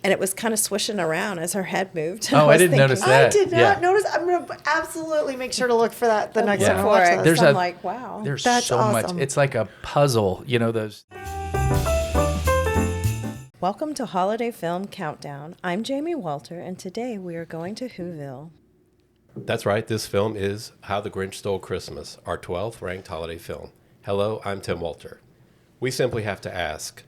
And it was kind of swishing around as her head moved. Oh, I didn't notice that. I did not notice. I'm going to absolutely make sure to look for that the next time I For watch it. this. I'm like, wow. There's That's so much. awesome. It's like a puzzle, those. Welcome to Holiday Film Countdown. I'm Jamie Walter, and today we are going to Whoville. That's right, this film is How the Grinch Stole Christmas, our 12th ranked holiday film. Hello, I'm Tim Walter. We simply have to ask,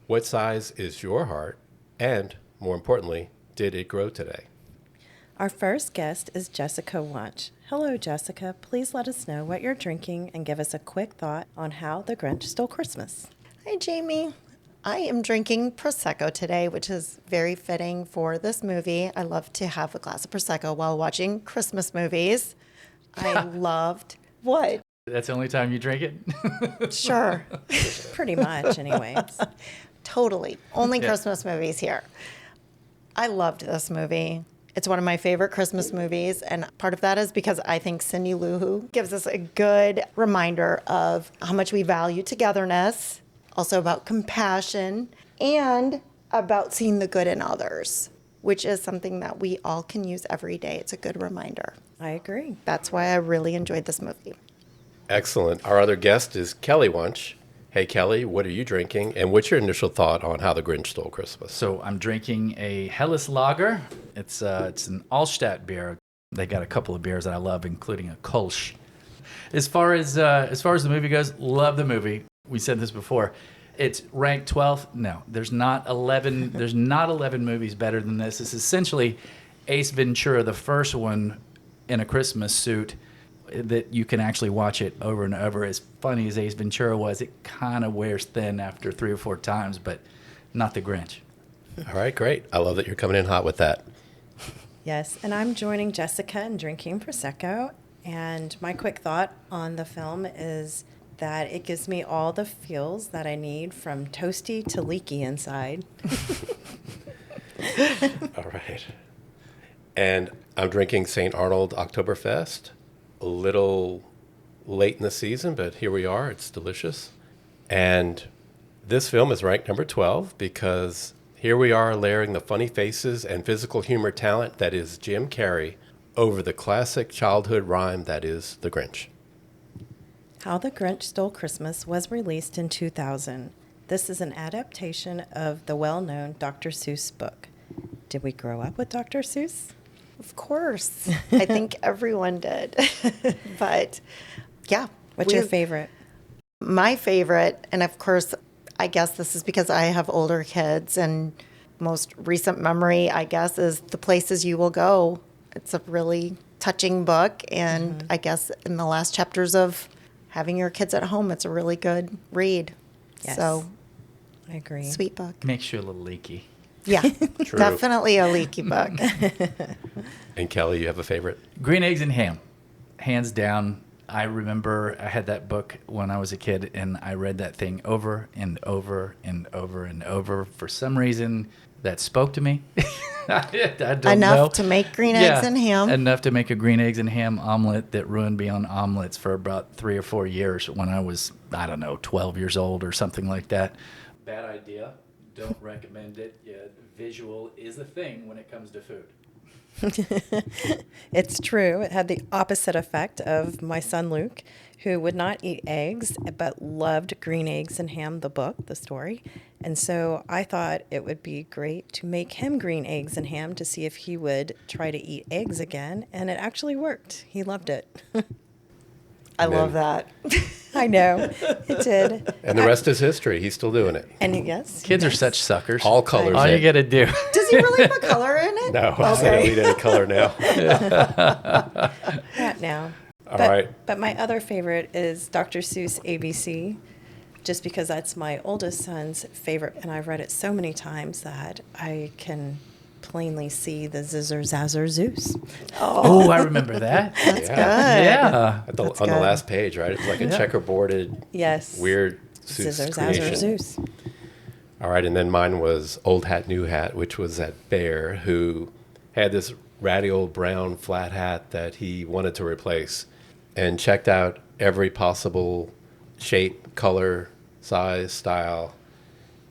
what size is your heart? And, more importantly, did it grow today? Our first guest is Jessica Wunsch. Hello, Jessica. Please let us know what you're drinking and give us a quick thought on How the Grinch Stole Christmas. Hi, Jamie. I am drinking Prosecco today, which is very fitting for this movie. I love to have a glass of Prosecco while watching Christmas movies. I loved... What? That's the only time you drink it? Sure. Pretty much, anyways. Totally. Only Yeah. Christmas movies here. I loved this movie. It's one of my favorite Christmas movies, and part of that is because I think Cindy Lou Who gives us a good reminder of how much we value togetherness, also about compassion, and about seeing the good in others, which is something that we all can use every day. It's a good reminder. I agree. That's why I really enjoyed this movie. Excellent. Our other guest is Kelly Wunsch. Hey, Kelly, what are you drinking? And what's your initial thought on How the Grinch Stole Christmas? So I'm drinking a Helles Lager. It's an Allstadt beer. They got a couple of beers that I love, including a Kolsch. As far as the movie goes, love the movie. We said this before. It's ranked 12th. No, there's not 11. There's not 11 movies better than this. It's essentially Ace Ventura, the first one, in a Christmas suit that you can actually watch it over and over. As funny as Ace Ventura was, it kind of wears thin after 3 or 4 times, but not the Grinch. All right, great. I love that you're coming in hot with that. Yes, and I'm joining Jessica in drinking Prosecco. And my quick thought on the film is that it gives me all the feels that I need, from toasty to leaky inside. All right. And I'm drinking St. Arnold Oktoberfest. A little late in the season, but here we are. It's delicious. And this film is ranked number 12 because here we are layering the funny faces and physical humor talent that is Jim Carrey over the classic childhood rhyme that is The Grinch. How the Grinch Stole Christmas was released in 2000. This is an adaptation of the well-known Dr. Seuss book. Did we grow up with Dr. Seuss? Of course. I think everyone did. But, yeah. What's your favorite? My favorite, and of course, I guess this is because I have older kids, and most recent memory, I guess, is The Places You Will Go. It's a really touching book, and I guess in the last chapters of having your kids at home, it's a really good read. Yes. So, I agree. sweet book. Makes you a little leaky. Yeah, True. definitely a leaky book. And Kelly, you have a favorite? Green Eggs and Ham, hands down. I remember I had that book when I was a kid, and I read that thing over and over and over and over. For some reason, that spoke to me. I don't know. Enough to make green eggs and ham. Enough to make a green eggs and ham omelet that ruined me on omelets for about 3 or 4 years when I was, 12 years old or something like that. Bad idea. Don't recommend it. Yeah, visual is a thing when it comes to food. It's true. It had the opposite effect of my son Luke, who would not eat eggs but loved Green Eggs and Ham, the book, the story. And so I thought it would be great to make him green eggs and ham to see if he would try to eat eggs again. And it actually worked. He loved it. I love that. I know. It did. And the rest is history. He's still doing it. And yes. Kids are yes. such suckers. All colors. All you got to do. Does he really put color in it? No, I don't need any color now. Not now. All right. But my other favorite is Dr. Seuss ABC, just because that's my oldest son's favorite, and I've read it so many times that I can plainly see the zizzer zazzer Zeus. Oh, I remember that. That's Yeah. good. Yeah. On the good. last page, right? It's like a checkerboarded, Yes. weird Zizzer Seuss zazzer creation. Zeus. All right, and then mine was Old Hat, New Hat, which was that bear who had this ratty old brown flat hat that he wanted to replace, and checked out every possible shape, color, size, style,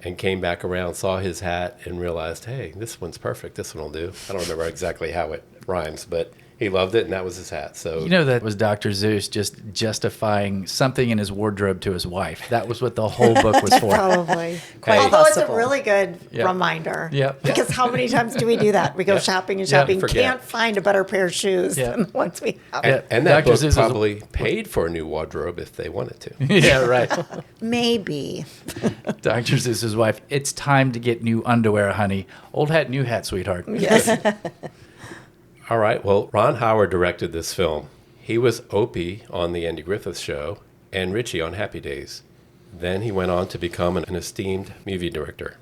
and came back around, saw his hat, and realized, hey, this one's perfect. This one will do. I don't remember exactly how it rhymes, but he loved it, and that was his hat. So You know, that was Dr. Seuss just justifying something in his wardrobe to his wife. That was what the whole book was for. Probably. Quite Although it's a possible. really good Yeah. reminder. Yeah. Because how many times do we do that? We go shopping and Yeah. shopping, Forget. can't find a better pair of shoes Yeah. than the ones we have. Yeah. and that Dr. book Seuss was- probably paid for a new wardrobe if they wanted to. Yeah, right. Maybe. Dr. Seuss's wife, it's time to get new underwear, honey. Old hat, new hat, sweetheart. Yes. All right. Well, Ron Howard directed this film. He was Opie on The Andy Griffith Show and Richie on Happy Days. Then he went on to become an esteemed movie director.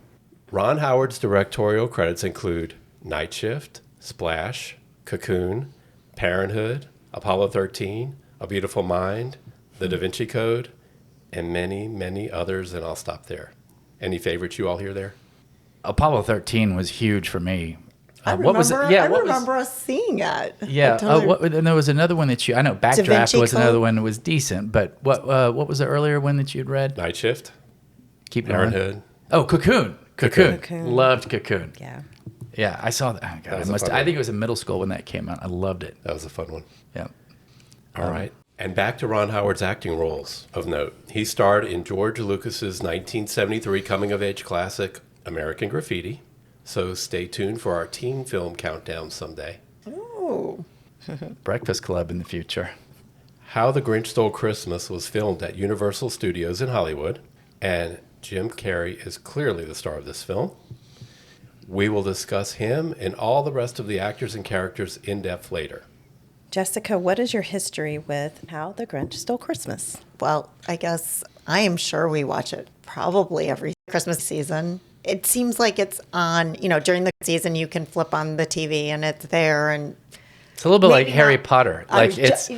Ron Howard's directorial credits include Night Shift, Splash, Cocoon, Parenthood, Apollo 13, A Beautiful Mind, The Da Vinci Code, and many, many others, and I'll stop there. Any favorites you all hear there? Apollo 13 was huge for me. I What was it? Yeah, I what was- remember us seeing it. Yeah. I totally- And there was another one that I know Da Backdraft Vinci was another Code? one that was decent, but what was the earlier one that you'd read? Night Shift, Keep going. Parenthood. Oh, Cocoon. Cocoon. Loved Cocoon. Yeah. Yeah, I saw that. Oh, God, was a fun I one. think it was in middle school when that came out. I loved it. That was a fun one. Yeah. All right. And back to Ron Howard's acting roles of note. He starred in George Lucas's 1973 coming-of-age classic, American Graffiti. So stay tuned for our teen film countdown someday. Oh. Breakfast Club in the future. How the Grinch Stole Christmas was filmed at Universal Studios in Hollywood, and Jim Carrey is clearly the star of this film. We will discuss him and all the rest of the actors and characters in depth later. Jessica, what is your history with How the Grinch Stole Christmas? Well, I guess I am sure we watch it probably every Christmas season. It seems like it's on, during the season you can flip on the TV and it's there. And It's a little bit like maybe Harry not- Potter. I Like was it's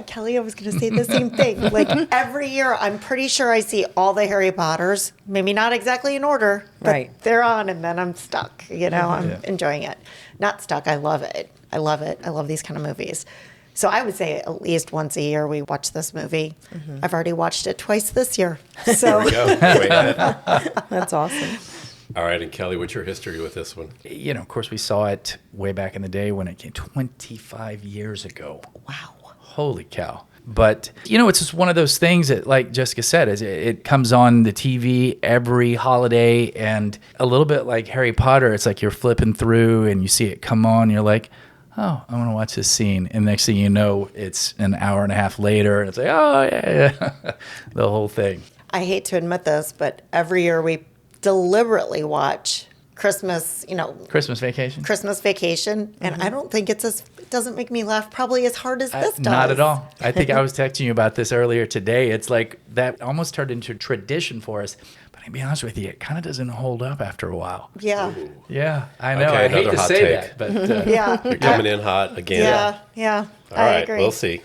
Kelly, I was going to say the same thing. Like every year, I'm pretty sure I see all the Harry Potters. Maybe not exactly in order, but Right. they're on, and then I'm stuck. I'm Yeah. enjoying it. Not stuck. I love it. I love it. I love these kind of movies. So I would say at least once a year we watch this movie. I've already watched it twice this year. There So we go. Way ahead. That's awesome. All right, and Kelly, what's your history with this one? of course, we saw it way back in the day when it came 25 years ago. wow. Holy cow. But, it's just one of those things that, like Jessica said, is it comes on the TV every holiday, and a little bit like Harry Potter, it's like you're flipping through and you see it come on, and you're like, oh, I want to watch this scene. And next thing you know, it's an hour and a half later, and it's like, oh, yeah. The whole thing. I hate to admit this, but every year we deliberately watch Christmas, Christmas Vacation? Christmas Vacation, and I don't think it doesn't make me laugh probably as hard as this does. Not at all. I think I was texting you about this earlier today. It's like that almost turned into tradition for us. But to be honest with you, it kind of doesn't hold up after a while. Yeah. Yeah, I know. Okay, I hate another to hot say take. that, but Yeah. You're coming in hot again. Yeah. All I right, agree. we'll see.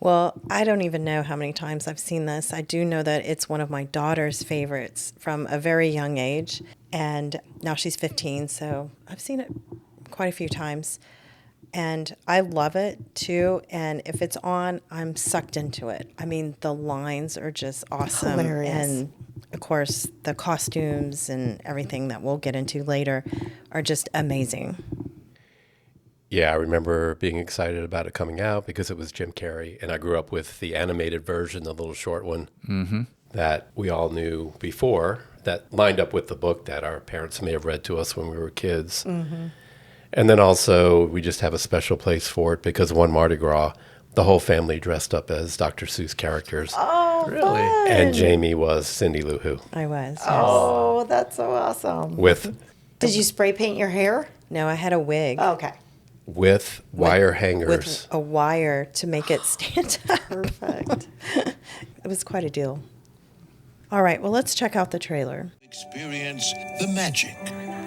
Well, I don't even know how many times I've seen this. I do know that it's one of my daughter's favorites from a very young age. And now she's 15, so I've seen it quite a few times. And I love it too. And if it's on, I'm sucked into it. I mean, the lines are just awesome. Hilarious. And of course, the costumes and everything that we'll get into later are just amazing. Yeah, I remember being excited about it coming out because it was Jim Carrey, and I grew up with the animated version, the little short one that we all knew before, that lined up with the book that our parents may have read to us when we were kids. And then also, we just have a special place for it because one Mardi Gras, the whole family dressed up as Dr. Seuss characters, Oh, Really? fun. and Jamie was Cindy Lou Who I was. Yes. Oh, that's so awesome. with Did you spray paint your hair? No, I had a wig. Okay. wire hangers. With a wire to make it stand up. Perfect. It was quite a deal. All right, well, let's check out the trailer. Experience the magic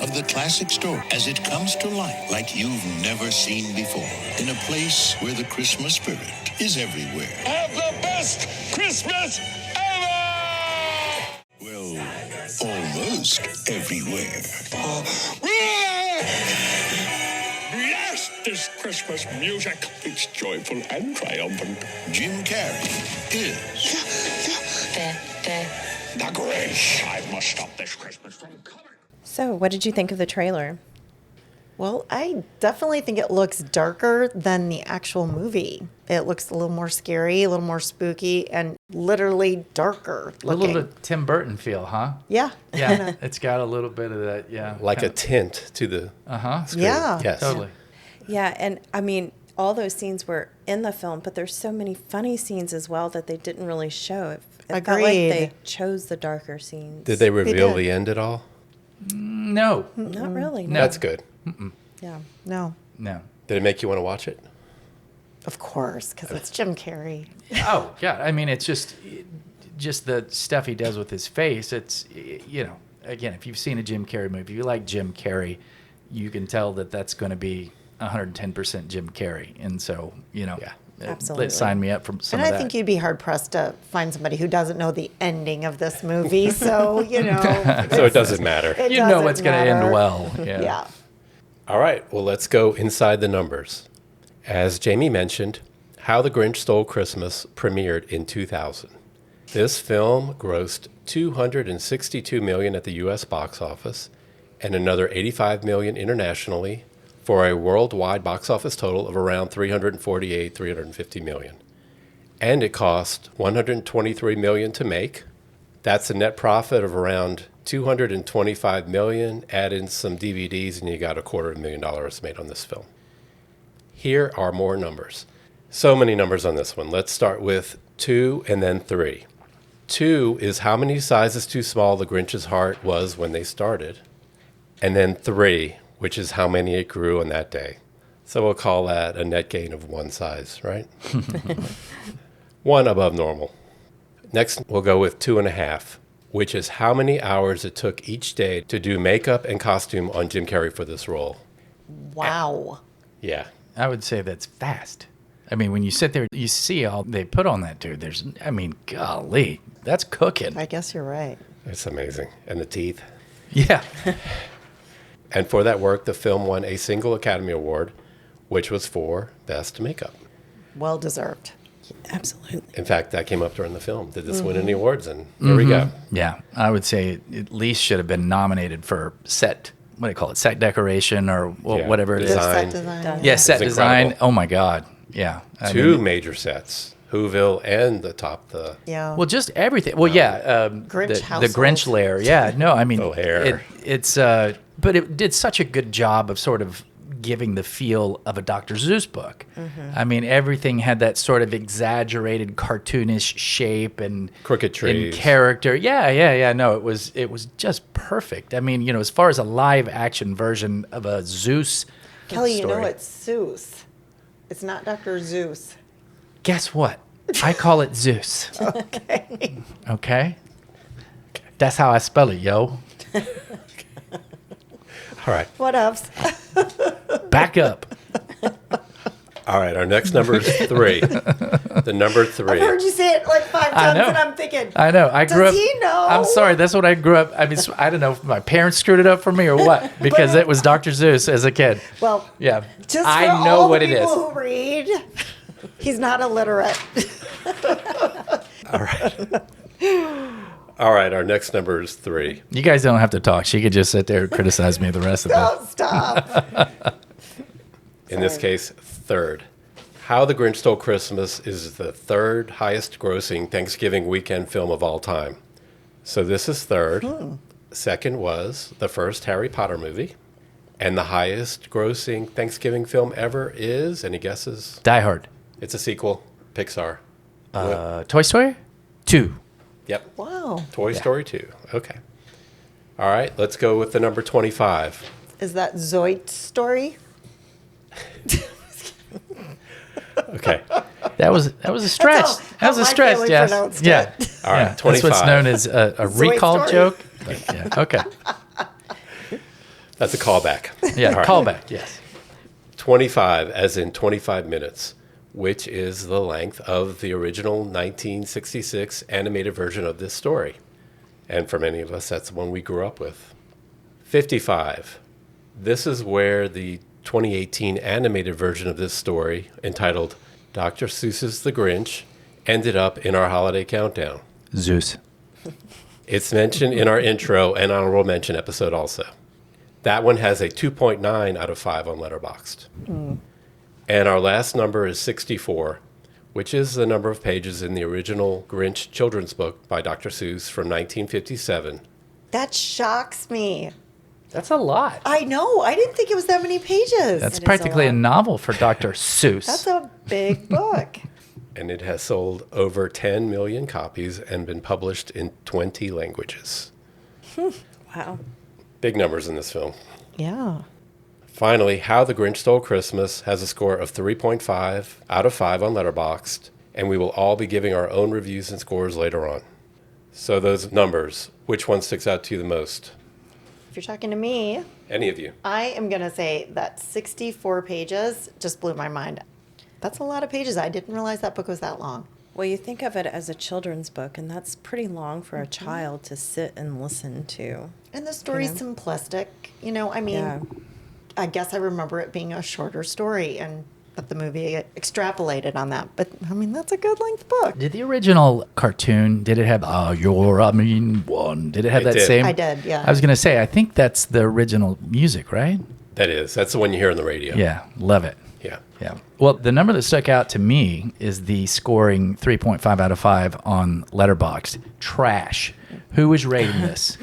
of the classic story as it comes to life like you've never seen before in a place where the Christmas spirit is everywhere. Have the best Christmas ever! Well, almost everywhere. Blast this Christmas music. It's joyful and triumphant. Jim Carrey is The Grinch. I must stop this Christmas from coming. So, what did you think of the trailer? Well, I definitely think it looks darker than the actual movie. It looks a little more scary, a little more spooky, and literally darker A looking. little bit Tim Burton feel, huh? Yeah. Yeah, it's got a little bit of that. Yeah, Like a tint to the screen. Yeah. Yes. totally. Yeah, and I mean, all those scenes were in the film, but there's so many funny scenes as well that they didn't really show. It felt like Agreed. they chose the darker scenes. Did they reveal did. the end at all? No, Not really. No. That's good. Yeah. No. no. Did it make you want to watch it? Of course, because it's Jim Carrey. Oh, yeah. I mean, it's just the stuff he does with his face. It's, again, if you've seen a Jim Carrey movie, if you like Jim Carrey, you can tell that that's going to be 110% Jim Carrey. And so, Yeah. Absolutely. sign me up for some And of I that. think you'd be hard pressed to find somebody who doesn't know the ending of this movie. So, So it doesn't matter. it you know doesn't it's going to end matter. well. Yeah. Yeah. All right, well, let's go inside the numbers. As Jamie mentioned, How the Grinch Stole Christmas premiered in 2000. This film grossed $262 million at the U.S. box office and another $85 million internationally for a worldwide box office total of around $350 million. And it cost $123 million to make. That's a net profit of around $225 million. Add in some DVDs and you got $250,000 made on this film. Here are more numbers. So many numbers on this one. Let's start with 2 and then 3. 2 is how many sizes too small the Grinch's heart was when they started. And then 3, which is how many it grew on that day. So we'll call that a net gain of 1 size, right? 1 above normal. Next, we'll go with 2.5, which is how many hours it took each day to do makeup and costume on Jim Carrey for this role. Wow. Yeah. I would say that's fast. I mean, when you sit there, you see all they put on that dude. Golly, that's cooking. I guess you're right. It's amazing. And the teeth. Yeah. And for that work, the film won a single Academy Award, which was for Best Makeup. Well deserved. Absolutely. In fact, that came up during the film. Did this win any awards? And here we go. Yeah. I would say it at least should have been nominated for set, what do you call it, set decoration or Yeah, whatever it is. design. Set design. Done. Yeah, set It's design. incredible. Oh, my God. Yeah. I 2 mean, major sets, Whoville and the Yeah. well, just everything. Well, yeah. Grinch the household. Grinch lair. Yeah. No, I mean, Oh, hair. but it did such a good job of sort of giving the feel of a Dr. Seuss book. I mean, everything had that sort of exaggerated cartoonish shape and Crooked and trees. character. Yeah. No, it was just perfect. I mean, as far as a live action version of a Zeus Kelly, you know story. it's Seuss. It's not Dr. Zeus. Guess what? I call it Zeus. Okay. Okay? That's how I spell it, yo. All right. What else? Back up. All right. Our next number is 3. The number 3. I've heard you say it like 5 I times, know. and I'm thinking, I know. I grew Does up. he know? I'm sorry. That's what I grew up. I mean, I don't know if my parents screwed it up for me or what, because it was Dr. Zeus as a kid. well, Yeah. just for I know all what the it is. people who read, he's not illiterate. All right. Our next number is 3. You guys don't have to talk. She could just sit there and criticize me the rest of it. Don't stop. In this case, 3rd. How the Grinch Stole Christmas is the 3rd highest grossing Thanksgiving weekend film of all time. So this is 3rd. 2nd was the first Harry Potter movie. And the highest grossing Thanksgiving film ever is, any guesses? Die Hard. It's a sequel, Pixar. Toy Story 2. Yep. Wow. Toy Story 2. Okay. All right, let's go with the number 25. Is that Zoid's story? Okay. That was a stretch. how- That was how a my stretch. family Yes. pronounced Yeah. it. All right, Yeah. That's what's 25. known as a recall story. joke. But yeah. Okay. That's a callback. Yeah. All right. Callback. Yes. 25, as in 25 minutes, which is the length of the original 1966 animated version of this story. And for many of us, that's the one we grew up with. 55. This is where the 2018 animated version of this story, entitled Dr. Seuss's The Grinch, ended up in our holiday countdown. Zeus. It's mentioned in our intro and honorable mention episode also. That one has a 2.9 out of 5 on Letterboxd. And our last number is 64, which is the number of pages in the original Grinch children's book by Dr. Seuss from 1957. That shocks me. That's a lot. I know. I didn't think it was that many pages. That's It is practically a a lot. novel for Dr. Seuss. That's a big book. And it has sold over 10 million copies and been published in 20 languages. Wow. Big numbers in this film. Yeah. Finally, How the Grinch Stole Christmas has a score of 3.5 out of 5 on Letterboxd, and we will all be giving our own reviews and scores later on. So those numbers, which one sticks out to you the most? If you're talking to me, Any of you? I am going to say that 64 pages just blew my mind. That's a lot of pages. I didn't realize that book was that long. Well, you think of it as a children's book, and that's pretty long for a child to sit and listen to. And the story's simplistic. You know, I mean, Yeah. I guess I remember it being a shorter story and that the movie extrapolated on that. But, I mean, that's a good length book. Did the original cartoon, did it have, you're a mean one? Did it have It that did. same? I did, yeah. I was going to say, I think that's the original music, right? That's the one you hear on the radio. Yeah, love it. Yeah. Yeah. Well, the number that stuck out to me is the scoring 3.5 out of 5 on Letterboxd. Trash. Who was rating this?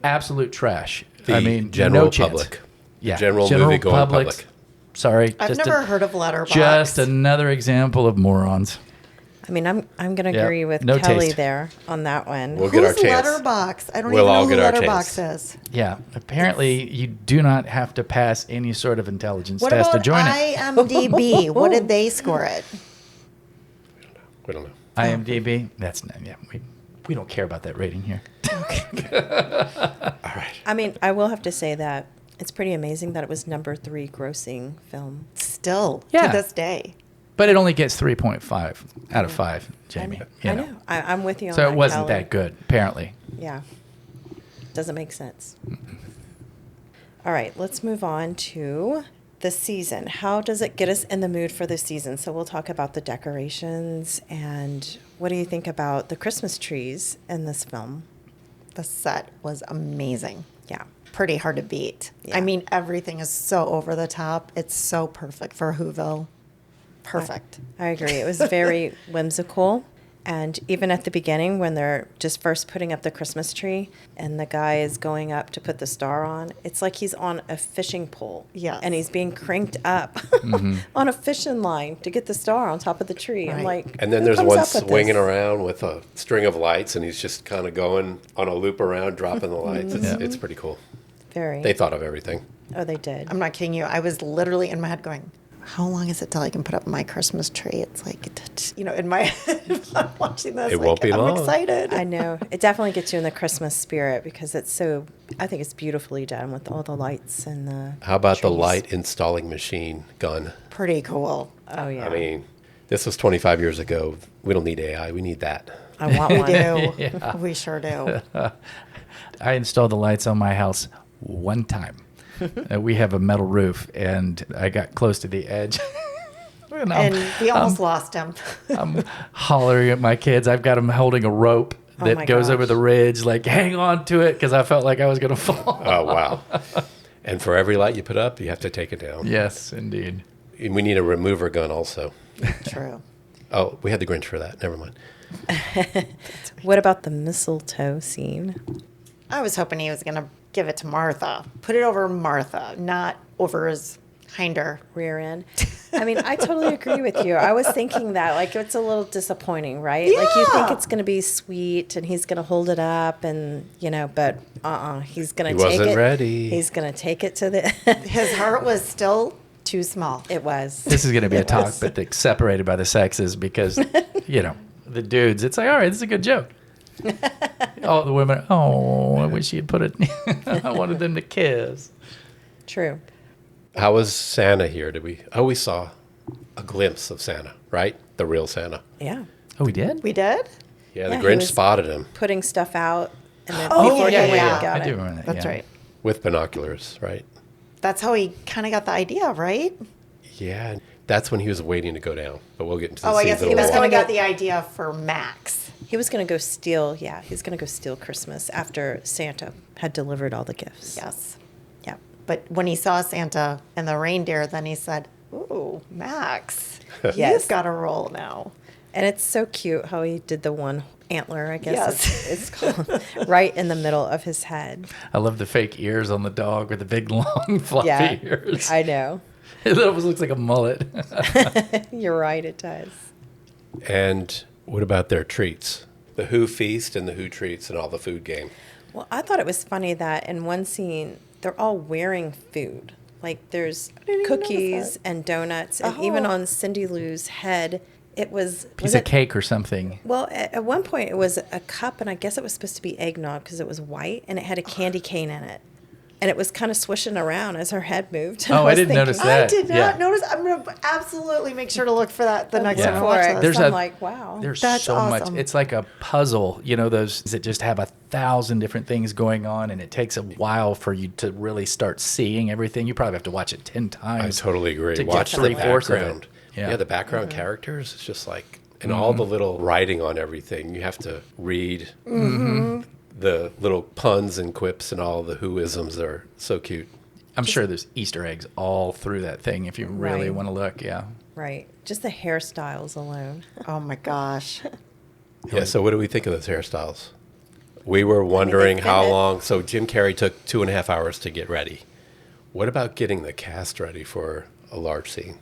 Absolute trash. The I mean, general no chance. public. Yeah. General movie-going public. Sorry. I've never heard of Letterboxd. Just another example of morons. I mean, I'm going to Yeah, agree with no Kelly taste. there on that one. We'll get our Who's chance. Letterboxd? I don't We'll even all know who get our Letterboxd chance. is. Yeah. Apparently, you do not have to pass any sort of intelligence What test to about join it. IMDb? What did they score it? We don't know. IMDb? That's not, yeah. We don't care about that rating here. All right. I mean, I will have to say that it's pretty amazing that it was number 3 grossing film. Still, Yeah. to this day. But it only gets 3.5 out of 5, Jamie. you I know. I'm with you on So that, it wasn't Kelly. that good, apparently. Yeah. Doesn't make sense. All right, let's move on to the season. How does it get us in the mood for the season? So we'll talk about the decorations and what do you think about the Christmas trees in this film? The set was amazing. Yeah. Pretty hard to beat. Yeah. I mean, everything is so over the top. It's so perfect for Whoville. Perfect. I agree. It was very whimsical. And even at the beginning, when they're just first putting up the Christmas tree and the guy is going up to put the star on, it's like he's on a fishing pole. Yes. And he's being cranked up on a fishing line to get the star on top of the tree. I'm Right. like, And then who there's comes one up with swinging this? around with a string of lights, and he's just kind of going on a loop around, dropping the lights. It's pretty cool. Very. They thought of everything. Oh, they did. I'm not kidding you. I was literally in my head going, how long is it till I can put up my Christmas tree? It's like, you know, in my head, I'm watching this. It won't be I'm long. excited. I know. It definitely gets you in the Christmas spirit because it's so, I think it's beautifully done with all the lights and the. How about the trees. light installing machine gun? Pretty cool. Oh, yeah. I mean, this was 25 years ago. We don't need AI. We need that. I want We one. do. Yeah. We sure do. I installed the lights on my house one time. We have a metal roof, and I got close to the edge. And we almost lost him. I'm hollering at my kids. I've got them holding a rope Oh that my goes over gosh. the ridge, like, hang on to it, because I felt like I was going to fall. Oh, wow. And for every light you put up, you have to take it down. Yes, indeed. And we need a remover gun also. True. Oh, we had the Grinch for that. Never mind. What about the mistletoe scene? I was hoping he was going to give it to Martha. Put it over Martha, not over his hinder. Rear end. I mean, I totally agree with you. I was thinking that, like, it's a little disappointing, right? Like, you think Yeah. it's going to be sweet and he's going to hold it up and, you know, but he's going He to take wasn't it. ready. He's going to take it to the. His heart was still too small. It was. This is going to be a talk, but they're separated by the sexes because, you know, the dudes, it's like, all right, this is a good joke. All the women, oh, I wish he had put it. I wanted them to kiss. True. How was Santa here? Did we? Oh, we saw a glimpse of Santa, right? The real Santa. Yeah. Oh, we did? We did? Yeah, the Yeah, he Grinch was- spotted him Putting stuff out and then Oh, before yeah, he yeah. got I it. do remember that. That's yeah. right. with binoculars, right? That's how he kind of got the idea, right? Yeah, that's when he was waiting to go down. But we'll get into the Oh, I scenes guess in he a was little going while. to get the idea for Max. He was going to go steal, he's going to go steal Christmas after Santa had delivered all the gifts. Yes. Yeah. But when he saw Santa and the reindeer, then he said, "Ooh, Max, Yes. you've got a role now." And it's so cute how he did the one antler, I guess Yes. it's called, right in the middle of his head. I love the fake ears on the dog with the big, long, fluffy Yeah, ears. I know. It almost looks like a mullet. You're right, it does. And what about their treats? The Who feast and the Who treats and all the food game. Well, I thought it was funny that in one scene, they're all wearing food. Like there's even cookies notice that. and donuts, and even Oh. on Cindy Lou's head, it was Piece was of it- cake or something. Well, at one point it was a cup, and I guess it was supposed to be eggnog because it was white, and it had a candy cane in it, and it was kind of swishing around as her head moved. Oh, I was didn't thinking, notice that. I did not Yeah. notice. I'm going to absolutely make sure to look for that the next Yeah. time I For watch it. this. There's I'm a- like, wow. There's That's so much. awesome. It's like a puzzle, those that just have 1,000 different things going on, and it takes a while for you to really start seeing everything. You probably have to watch it 10 I times. totally agree. to get Watch the three-fourths of it. background. Yeah. Yeah, the background characters. It's just like, and all the little writing on everything. You have to read the little puns and quips and all the Whoisms are so cute. I'm sure there's Easter eggs all through that thing if you really Right. want to look. Yeah. Right. Just the hairstyles alone. Oh my gosh. Yeah, so what do we think of those hairstyles? We were wondering fit how it. long. So Jim Carrey took 2.5 hours to get ready. What about getting the cast ready for a large scene?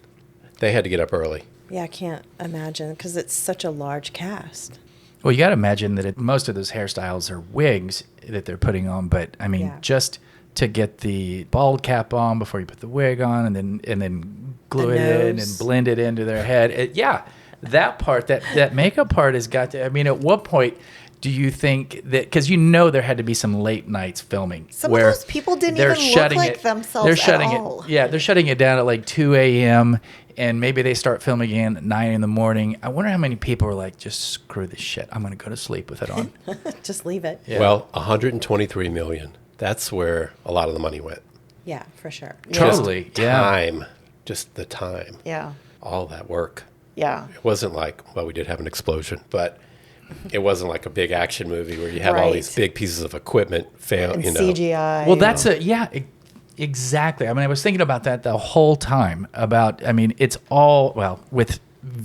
They had to get up early. Yeah, I can't imagine because it's such a large cast. Well, you got to imagine that most of those hairstyles are wigs that they're putting on, but I mean, Yeah. just to get the bald cap on before you put the wig on, and then glue The it in nose. and blend it into their head. That part, that makeup part has got to. I mean, at what point do you think that? Because there had to be some late nights filming. Some of where those people didn't they're even look shutting like it- themselves They're at shutting all. it. Yeah, they're shutting it down at like 2 a.m. and maybe they start filming again at 9 in the morning. I wonder how many people are like, just screw this shit. I'm going to go to sleep with it on. Just leave it. Yeah. Well, 123 million. That's where a lot of the money went. Yeah, for sure. Totally. Just Yeah. time. Just the time. Yeah. All that work. Yeah. It wasn't like, well, we did have an explosion, but it wasn't like a big action movie where you have all Right. these big pieces of equipment fail, And you know. CGI. Well, that's exactly. I mean, I was thinking about that the whole time. It's all, well, with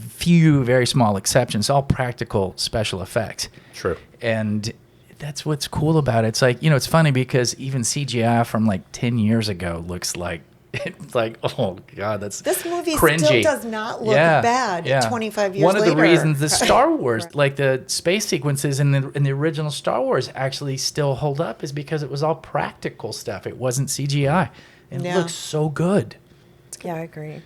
few very small exceptions, all practical special effects. True. And that's what's cool about it. It's like, it's funny because even CGI from like 10 years ago looks like, it's like, oh God, that's This movie cringy. still does not look bad 25 years One of later. the reasons the Star Wars, like the space sequences in the original Star Wars actually still hold up is because it was all practical stuff. It wasn't CGI. It Yeah. looks so good. Yeah, I agree.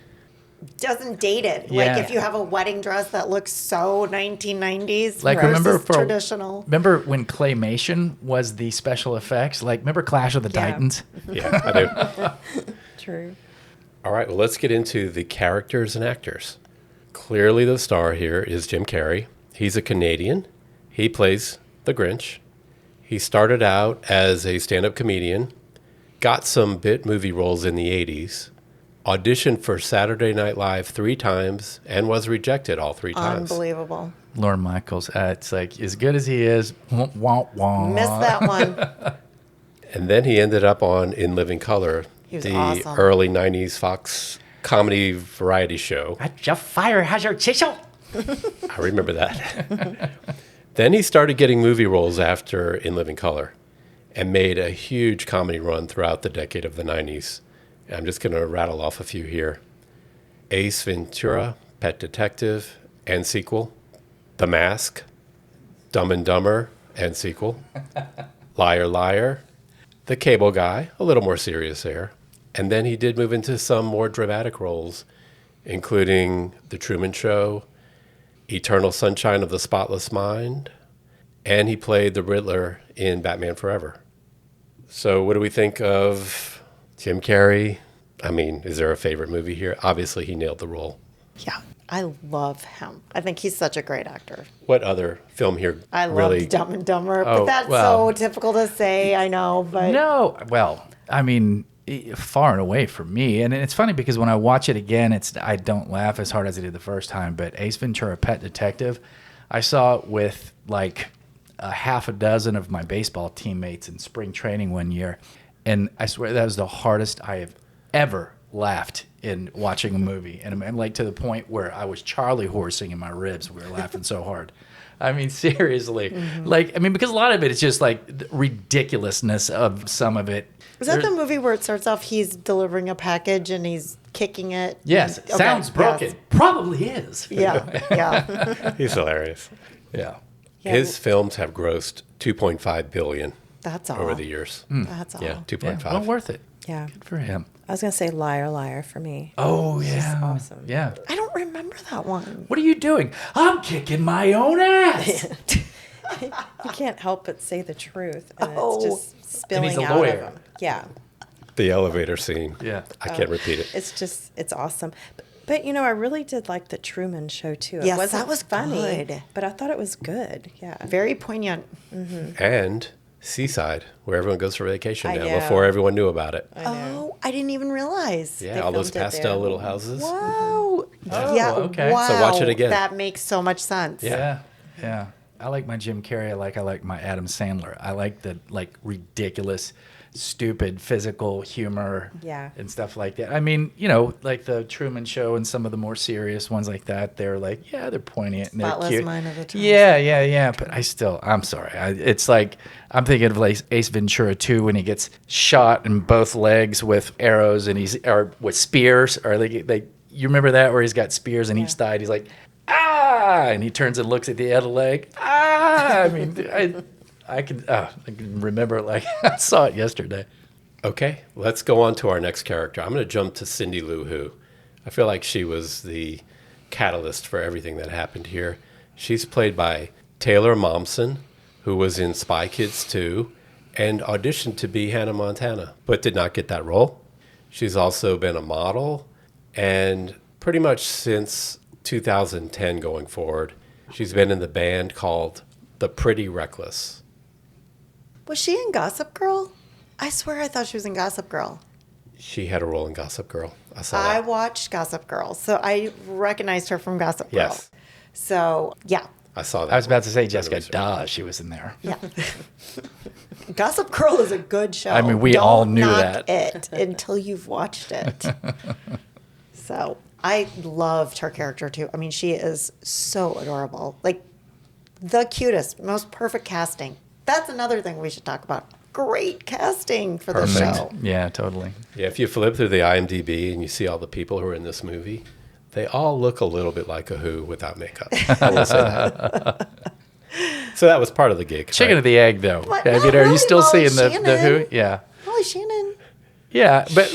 Doesn't date it. Yeah. Like if you have a wedding dress that looks so 1990s Like versus remember traditional. Remember when claymation was the special effects? Like remember Clash of the Yeah. Titans? Yeah, I do. True. All right, well, let's get into the characters and actors. Clearly, the star here is Jim Carrey. He's a Canadian. He plays the Grinch. He started out as a stand-up comedian, got some bit movie roles in the 80s, auditioned for Saturday Night Live 3 times, and was rejected all 3 times. Unbelievable. Lorne Michaels. It's like as good as he is. Wah, wah. Missed that one. And then he ended up on In Living Color, He was the awesome. early 90s Fox comedy variety show. At your fire has your chisel. I remember that. Then he started getting movie roles after In Living Color and made a huge comedy run throughout the decade of the 90s. And I'm just going to rattle off a few here. Ace Ventura, Pet Detective, and sequel. The Mask, Dumb and Dumber, and sequel. Liar, Liar, The Cable Guy, a little more serious there. And then he did move into some more dramatic roles, including The Truman Show, Eternal Sunshine of the Spotless Mind, and he played the Riddler in Batman Forever. So what do we think of Jim Carrey? I mean, is there a favorite movie here? Obviously, he nailed the role. Yeah. I love him. I think he's such a great actor. What other film here I really? love Dumb and Dumber, Oh, but that's well. so difficult to say. I know, but No, well, I mean, far and away from me. And it's funny because when I watch it again, I don't laugh as hard as I did the first time. But Ace Ventura: Pet Detective, I saw it with like a half a dozen of my baseball teammates in spring training one year. And I swear that was the hardest I have ever laughed in watching a movie. And I'm like to the point where I was Charlie horsing in my ribs. We were laughing so hard. I mean, seriously. Like, I mean, because a lot of it is just like the ridiculousness of some of it. Is that the movie where it starts off he's delivering a package and he's kicking it? Yes. Okay, Sounds broken. yes. Probably is. Yeah, yeah. He's hilarious. Yeah. Yeah. His films have grossed 2.5 billion That's all. over the years. That's all. Yeah, 2.5. Yeah, well worth it. Yeah. Good for him. I was going to say Liar, Liar for me. Oh, It's yeah. awesome. Yeah. I don't remember that one. What are you doing? I'm kicking my own ass. You can't help but say the truth. And Oh. it's just spilling a out lawyer. of him. Yeah. The elevator scene. Yeah. I can't repeat it. It's awesome. But, you know, I really did like the Truman Show, too. It Yes, wasn't that was funny, good. but I thought it was good. Yeah. Very poignant. And Seaside, where everyone goes for vacation I now, know. before everyone knew about it. Oh, I didn't even realize. Yeah, They all those filmed it pastel there. little houses. Wow. Oh, yeah. okay. Wow. So watch it again. That makes so much sense. Yeah. Yeah. I like my Jim Carrey. I like my Adam Sandler. I like the like ridiculous, stupid physical humor. Yeah. And stuff like that. I mean, you know, like the Truman Show and some of the more serious ones like that. They're like, yeah, they're poignant and they're Spotless cute. Mind of the Time. Yeah. But I'm sorry. It's like I'm thinking of like Ace Ventura 2 when he gets shot in both legs with arrows and or with spears or like you remember that where he's got spears in each side. He's like, ah, and he turns and looks at the other leg. Ah, I mean, I can remember it like I saw it yesterday. Okay, let's go on to our next character. I'm going to jump to Cindy Lou Who. I feel like she was the catalyst for everything that happened here. She's played by Taylor Momsen, who was in Spy Kids 2 and auditioned to be Hannah Montana, but did not get that role. She's also been a model, and pretty much since 2010 going forward, she's been in the band called The Pretty Reckless. Was she in Gossip Girl? I swear I thought she was in Gossip Girl. She had a role in Gossip Girl. I saw I that. watched Gossip Girl, so I recognized her from Gossip Girl. Yes. So, yeah. I saw that. I was about to say Really Jessica research. Duh, she was in there. Yeah. Gossip Girl is a good show. I mean, we Don't all knew knock that. it until you've watched it. So I loved her character too. I mean, she is so adorable. Like the cutest, most perfect casting. That's another thing we should talk about. Great casting for the Perfect. show. Yeah, totally. Yeah, if you flip through the IMDb and you see all the people who are in this movie, they all look a little bit like a Who without makeup. I will say that. So that was part of the gig. Chicken right? or the egg, though. What? Have Not you, are really you still Molly seeing the Shannon. Who? Yeah. Molly Shannon. Yeah, but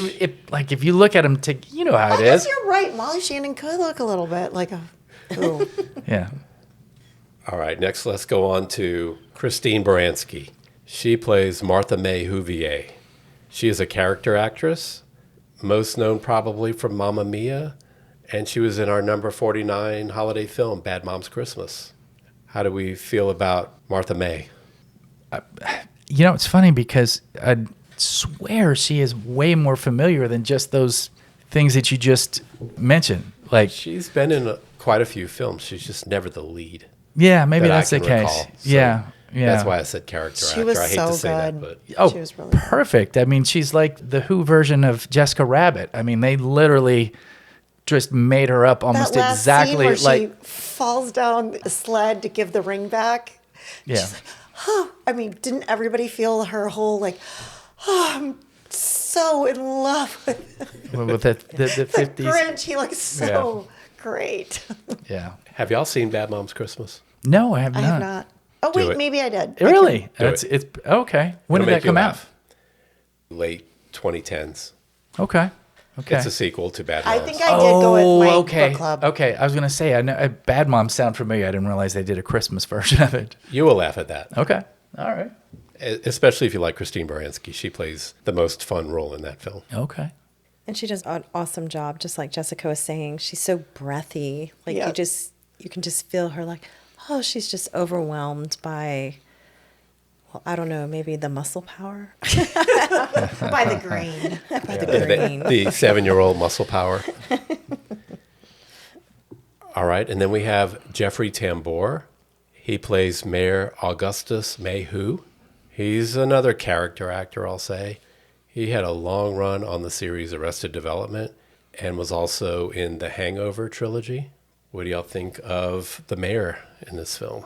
if you look at them, you know how I it guess is. you're right. Molly Shannon could look a little bit like a Who. Yeah. All right, next let's go on to Christine Baranski. She plays Martha May Huvier. She is a character actress, most known probably from Mamma Mia, and she was in our number 49 holiday film, Bad Moms Christmas. How do we feel about Martha May? You know, it's funny because I swear she is way more familiar than just those things that you just mentioned. Like, She's been in quite a few films. She's just never the lead. yeah, maybe that I that's the can case. recall. So Yeah. That's why I said character She actor. was I hate so to say that, good. but Oh, She was really good. perfect. I mean, she's like the Who version of Jessica Rabbit. I mean, they literally just made her up almost That last exactly scene where like. she falls down the sled to give the ring back. Yeah. She's like, oh, I mean, didn't everybody feel her whole like, oh, I'm so in love with with the the 50s. Grinch. He looks so great. Yeah. have y'all seen Bad Moms Christmas? No, I have I not. have not. Oh Do wait, it. maybe I did. Really? Do It's it. okay. When It'll did make that you come out? laugh. Late 2010s. Okay. Okay. It's a sequel to Bad Moms. I think I did go with my okay. book club. Okay. I was gonna say I know Bad Moms sound familiar. I didn't realize they did a Christmas version of it. You will laugh at that, Okay. All right. especially if you like Christine Baranski. She plays the most fun role in that film. Okay. And she does an awesome job, just like Jessica was saying. She's so breathy. Like Yeah. you can just feel her like, oh, she's just overwhelmed by, well, I don't know, maybe the muscle power. By the green. By the green. The 7-year-old muscle power. All right, and then we have Jeffrey Tambor, He plays Mayor Augustus Mayhew. He's another character actor, I'll say. He had a long run on the series Arrested Development and was also in the Hangover trilogy. What do y'all think of the mayor in this film?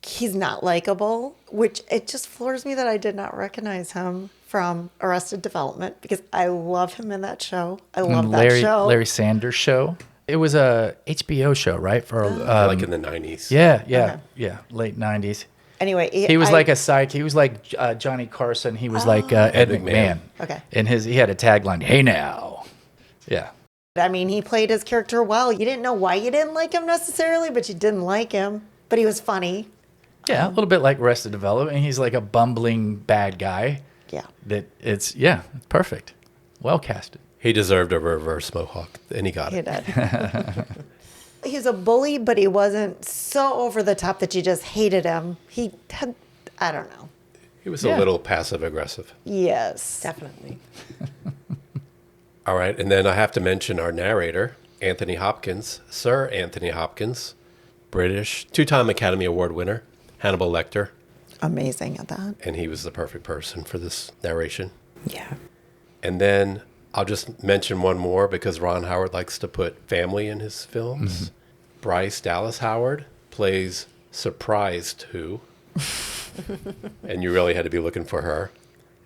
He's not likable, which it just floors me that I did not recognize him from Arrested Development because I love him in that show. I love that show. Larry Sanders Show. It was a HBO show, right? For Like in the 90s. yeah, late 90s. Anyway, He was like a psych. He was like Johnny Carson. He was like Ed McMahon. Okay. And he had a tagline, "Hey now." Yeah. I mean, he played his character well. You didn't know why you didn't like him necessarily, but you didn't like him. But he was funny. Yeah, a little bit like Arrested Development. He's like a bumbling bad guy. Yeah. It's perfect. Well casted. He deserved a reverse mohawk, and he got He it. did. He was a bully, but he wasn't so over the top that you just hated him. He had, I don't know. He was a little passive aggressive. Yes. Definitely. All right, and then I have to mention our narrator, Anthony Hopkins, Sir Anthony Hopkins, British, 2-time Academy Award winner, Hannibal Lecter, Amazing at that. and he was the perfect person for this narration. Yeah. And then I'll just mention one more because Ron Howard likes to put family in his films. Bryce Dallas Howard plays Surprised Who, and you really had to be looking for her.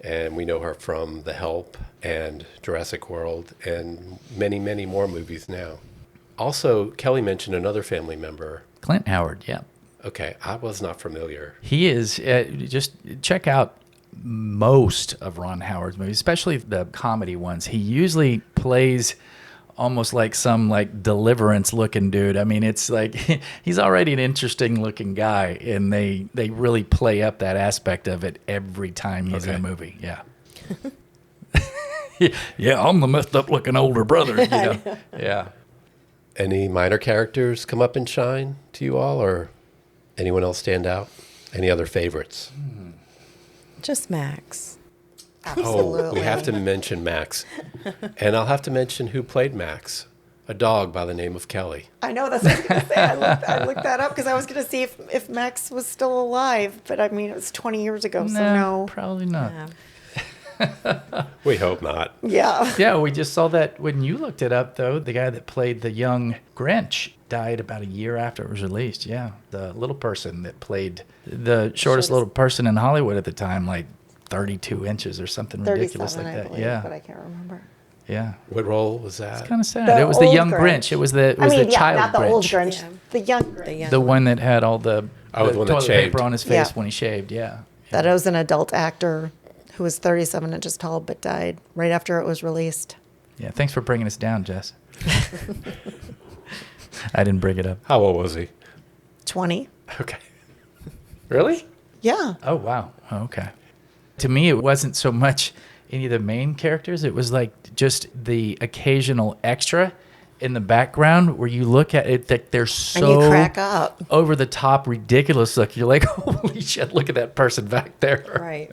And we know her from The Help and Jurassic World and many, many more movies now. Also, Kelly mentioned another family member. Clint Howard, yeah. Okay, I was not familiar. He is, just check out most of Ron Howard's movies, especially the comedy ones. He usually plays almost like some like Deliverance looking dude. I mean, it's like he's already an interesting looking guy, and they really play up that aspect of it every time he's in a movie. Yeah. Yeah, I'm the messed up looking older brother. You know? Yeah. Any minor characters come up and shine to you all, or anyone else stand out? Any other favorites? Just Max. Absolutely. Oh, we have to mention Max. And I'll have to mention who played Max. A dog by the name of Kelly. I know, that's what I was going to say. I looked that up because I was going to see if Max was still alive. But I mean, it was 20 years ago, so no. Probably not. Yeah. We hope not. Yeah. Yeah, we just saw that when you looked it up, though. The guy that played the young Grinch died about a year after it was released. Yeah, the little person that played the shortest little person in Hollywood at the time, like 32 inches or something ridiculous like 37, that. I believe, yeah, but I can't remember. yeah. What role was that? Kind of sad. The It was the old young Grinch. Grinch. It was the child not the Grinch. old Grinch, Yeah. the young Grinch. The young The one that had all the, Oh, the one that toilet shaved. paper on his face Yeah. when he shaved. Yeah. That was an adult actor who was 37 inches tall but died right after it was released. Yeah. Thanks for bringing us down, Jess. I didn't bring it up. How old was he? 20. Okay. Really? Yeah. Oh, wow. Okay. To me, it wasn't so much any of the main characters. It was like just the occasional extra in the background where you look at it that they're so And you crack up. over the top, ridiculous look. You're like, holy shit, look at that person back there. Right.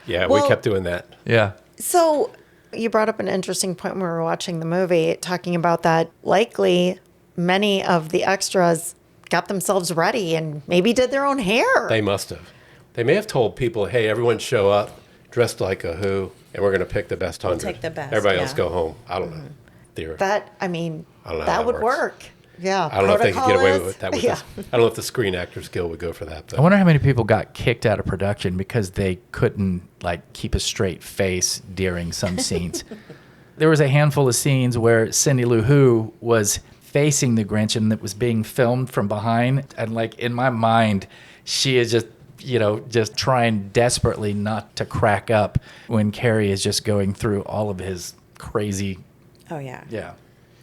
Yeah, Well- we kept doing that. Yeah. So you brought up an interesting point when we were watching the movie, talking about that likely many of the extras got themselves ready and maybe did their own hair. They must have. They may have told people, hey, everyone show up dressed like a Who, and we're going to pick the best 100. take the best, Everybody else yeah. go home. I don't know. Theory. That, I mean, I don't know how that would that works. work. Yeah. I don't know if they could get away Protocol with that. is- With this. I don't know if the Screen Actors Guild would go for that. I Though. wonder how many people got kicked out of production because they couldn't like keep a straight face during some scenes. There was a handful of scenes where Cindy Lou Who was facing the Grinch and it was being filmed from behind. And like in my mind, she is just trying desperately not to crack up when Carrie is just going through all of his crazy, Oh yeah. yeah.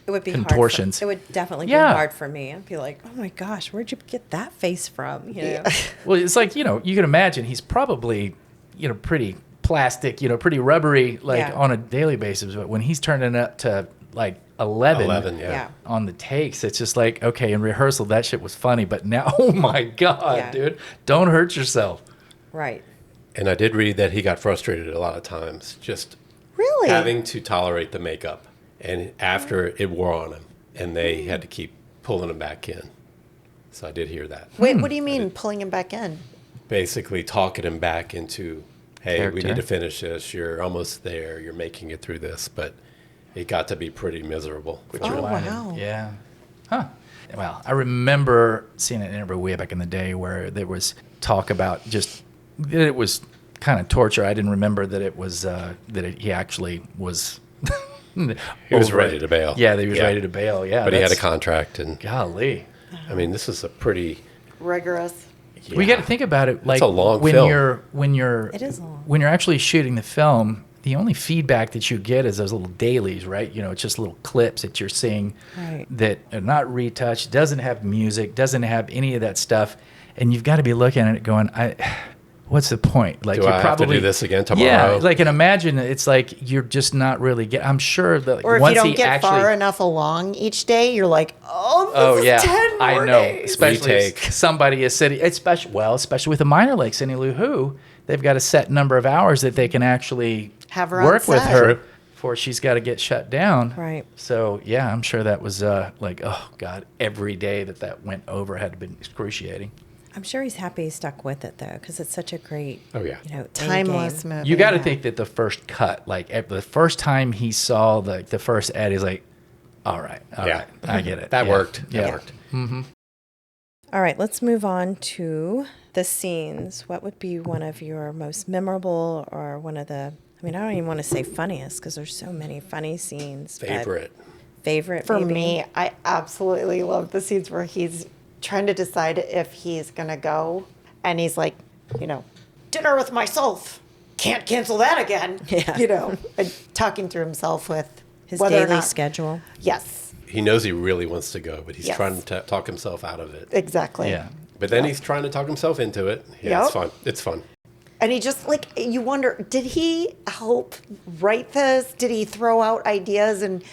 It would be Contortions. Hard for, it would definitely Yeah. be hard for me. I'd be like, oh my gosh, where'd you get that face from? You know? Well, it's like, you can imagine he's probably, pretty plastic, pretty rubbery, like Yeah. on a daily basis. But when he's turning up to like 11, 11, yeah. Yeah. on the takes, it's just like, okay, in rehearsal, that shit was funny. But now, oh my God, Yeah. dude, don't hurt yourself. Right. And I did read that he got frustrated a lot of times just Really? having to tolerate the makeup. And after it wore on him, and they had to keep pulling him back in. So I did hear that. Wait, what do you mean pulling him back in? Basically talking him back into, hey, we Character. need to finish this. You're almost there. You're making it through this. But it got to be pretty miserable. Which Oh, reminded- wow. Yeah. Huh. Well, I remember seeing an interview way back in the day where there was talk about just that it was kind of torture. I didn't remember that it was he actually was. He was ready to bail. Yeah, he was Yeah. ready to bail. Yeah, But he had a that's- contract. And Golly. I mean, this is a pretty. Rigorous. We got to think about it. Like a long when film. you're It is long. when you're actually shooting the film. The only feedback that you get is those little dailies, right? You know, it's just little clips that you're seeing Right. that are not retouched, doesn't have music, doesn't have any of that stuff, and you've got to be looking at it going, what's the point? Like Do I have to do this again tomorrow? Yeah, like and imagine it's like you're just not really get. I'm sure that Or if once you don't he get actually, far enough along each day, you're like, oh, this Oh is yeah, 10 more I know. days. Especially Retake. if somebody is sitting. Especially with a minor like Cindy Lou Who, they've got a set number of hours that they can actually Have her on work with set. her True. before she's got to get shut down. Right. So yeah, I'm sure that was like, oh god, every day that went over had been excruciating. I'm sure he's happy he stuck with it though, because it's such a great, Oh, yeah. Timeless endgame. movie. You got to yeah. think that the first cut, like the first time he saw the first ad, he's like, all right, Yeah. I get it. That Yeah. worked. Yeah. That worked. All right, let's move on to the scenes. What would be one of your most memorable or one of the, I mean, I don't even want to say funniest because there's so many funny scenes. but Favorite. Favorite For maybe? me, I absolutely love the scenes where he's trying to decide if he's going to go. And he's like, dinner with myself. Can't cancel that again. Yeah. And talking through himself with His whether or daily not- schedule. Yes, He knows he really wants to go, but he's Yes. trying to talk himself out of it. exactly. Yeah. But then he's trying to talk himself into it. Yeah, Yep. it's fun. It's fun. And he just you wonder, did he help write this? Did he throw out ideas? And,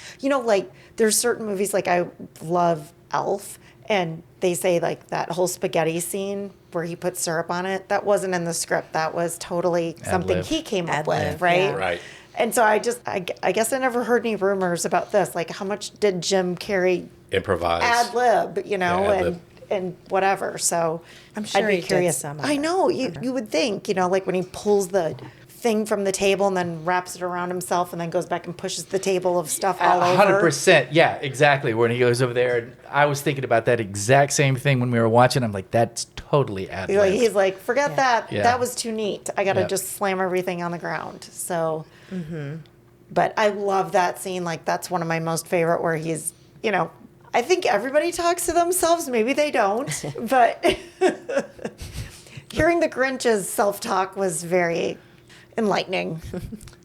there's certain movies, like I love Elf, and they say like that whole spaghetti scene where he puts syrup on it, that wasn't in the script. That was totally something Ad-lib. he came up Ad-lib, with, right? yeah. Right. And so I guess I never heard any rumors about this. Like, how much did Jim Carrey Improvise. ad lib, ad-lib. and whatever. So I'm sure I'd be he did curious. some of I it. know you would think, like when he pulls the thing from the table and then wraps it around himself and then goes back and pushes the table of stuff all over. 100%. Yeah, exactly. When he goes over there, and I was thinking about that exact same thing when we were watching. I'm like, that's totally ad He's like, forget that. Yeah. That was too neat. I got to Yep. just slam everything on the ground. So, but I love that scene. Like, that's one of my most favorite where he's, I think everybody talks to themselves. Maybe they don't, but hearing the Grinch's self-talk was very enlightening.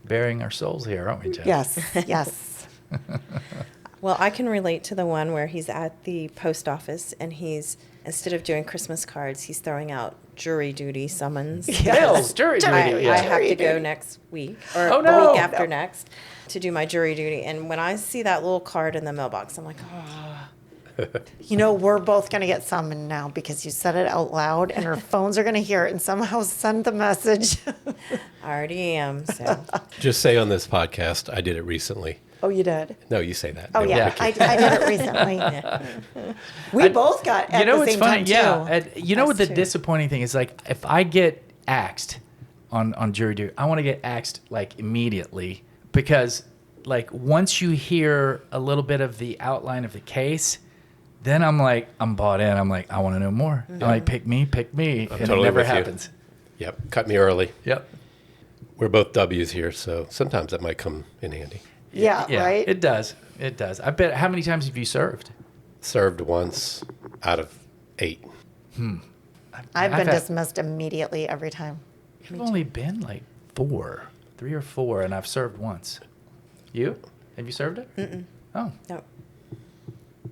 Bearing our souls here, aren't we, Jeff? Yes, yes. Well, I can relate to the one where he's at the post office and instead of doing Christmas cards, he's throwing out jury duty summons. Bills, jury duty. I yeah. have to Jury go duty. next week or Oh, the no. week after No. next to do my jury duty. And when I see that little card in the mailbox, I'm like, oh, We're both going to get summoned now because you said it out loud and our phones are going to hear it and somehow send the message. I already am. So Just say on this podcast, I did it recently. Oh, you did? No, you say that. Oh, They yeah. won't I pick you. did it recently. We both got at the what's same funny? time, Yeah. too. And you know Us what the too. disappointing thing is? Like, if I get axed on jury duty, I want to get axed like immediately because, like, once you hear a little bit of the outline of the case, then I'm like, I'm bought in. I'm like, I want to know more. I'm like, pick me, and totally it never with you. happens. Yep. Cut me early. Yep. We're both W's here, so sometimes that might come in handy. Yeah, Yeah, right? it does. It does. I bet. How many times have you served? Served once out of 8. I've been had- dismissed immediately every time. I've only been like 3 or 4, and I've served once. You? Have you served it? Mm-mm. Oh, no.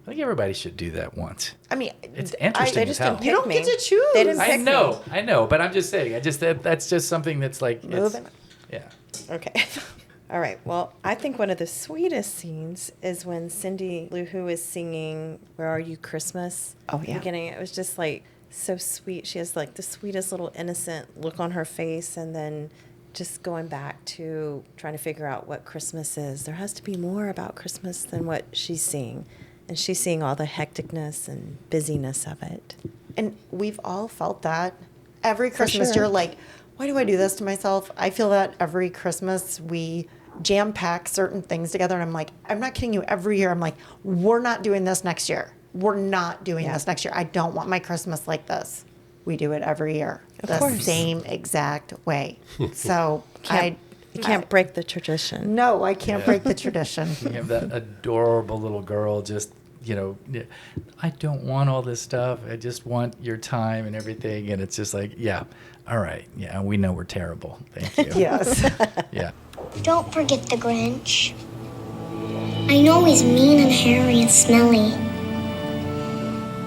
I think everybody should do that once. I mean, It's interesting They as just hell. didn't You pick don't me. get to choose. They didn't I pick know, but I'm just saying. That's just something that's like it's, Moving. yeah. me. Okay. All right. Well, I think one of the sweetest scenes is when Cindy Lou Who is singing "Where Are You, Christmas." Oh, yeah. Beginning, it was just like so sweet. She has like the sweetest little innocent look on her face, and then just going back to trying to figure out what Christmas is. There has to be more about Christmas than what she's seeing, And she's seeing all the hecticness and busyness of it. And we've all felt that. Every Christmas, sure. you're like, why do I do this to myself? I feel that every Christmas we jam pack certain things together. And I'm like, I'm not kidding you. Every year, I'm like, we're not doing this next year. We're not doing this next year. I don't want my Christmas like this. We do it every year. The course. same exact way. So You can't break the tradition. No, I can't break the tradition. You have that adorable little girl just, I don't want all this stuff. I just want your time and everything. And it's just like, yeah, all right. Yeah, we know we're terrible. Thank you. Yes. Yeah. Don't forget the Grinch. I know he's mean and hairy and smelly.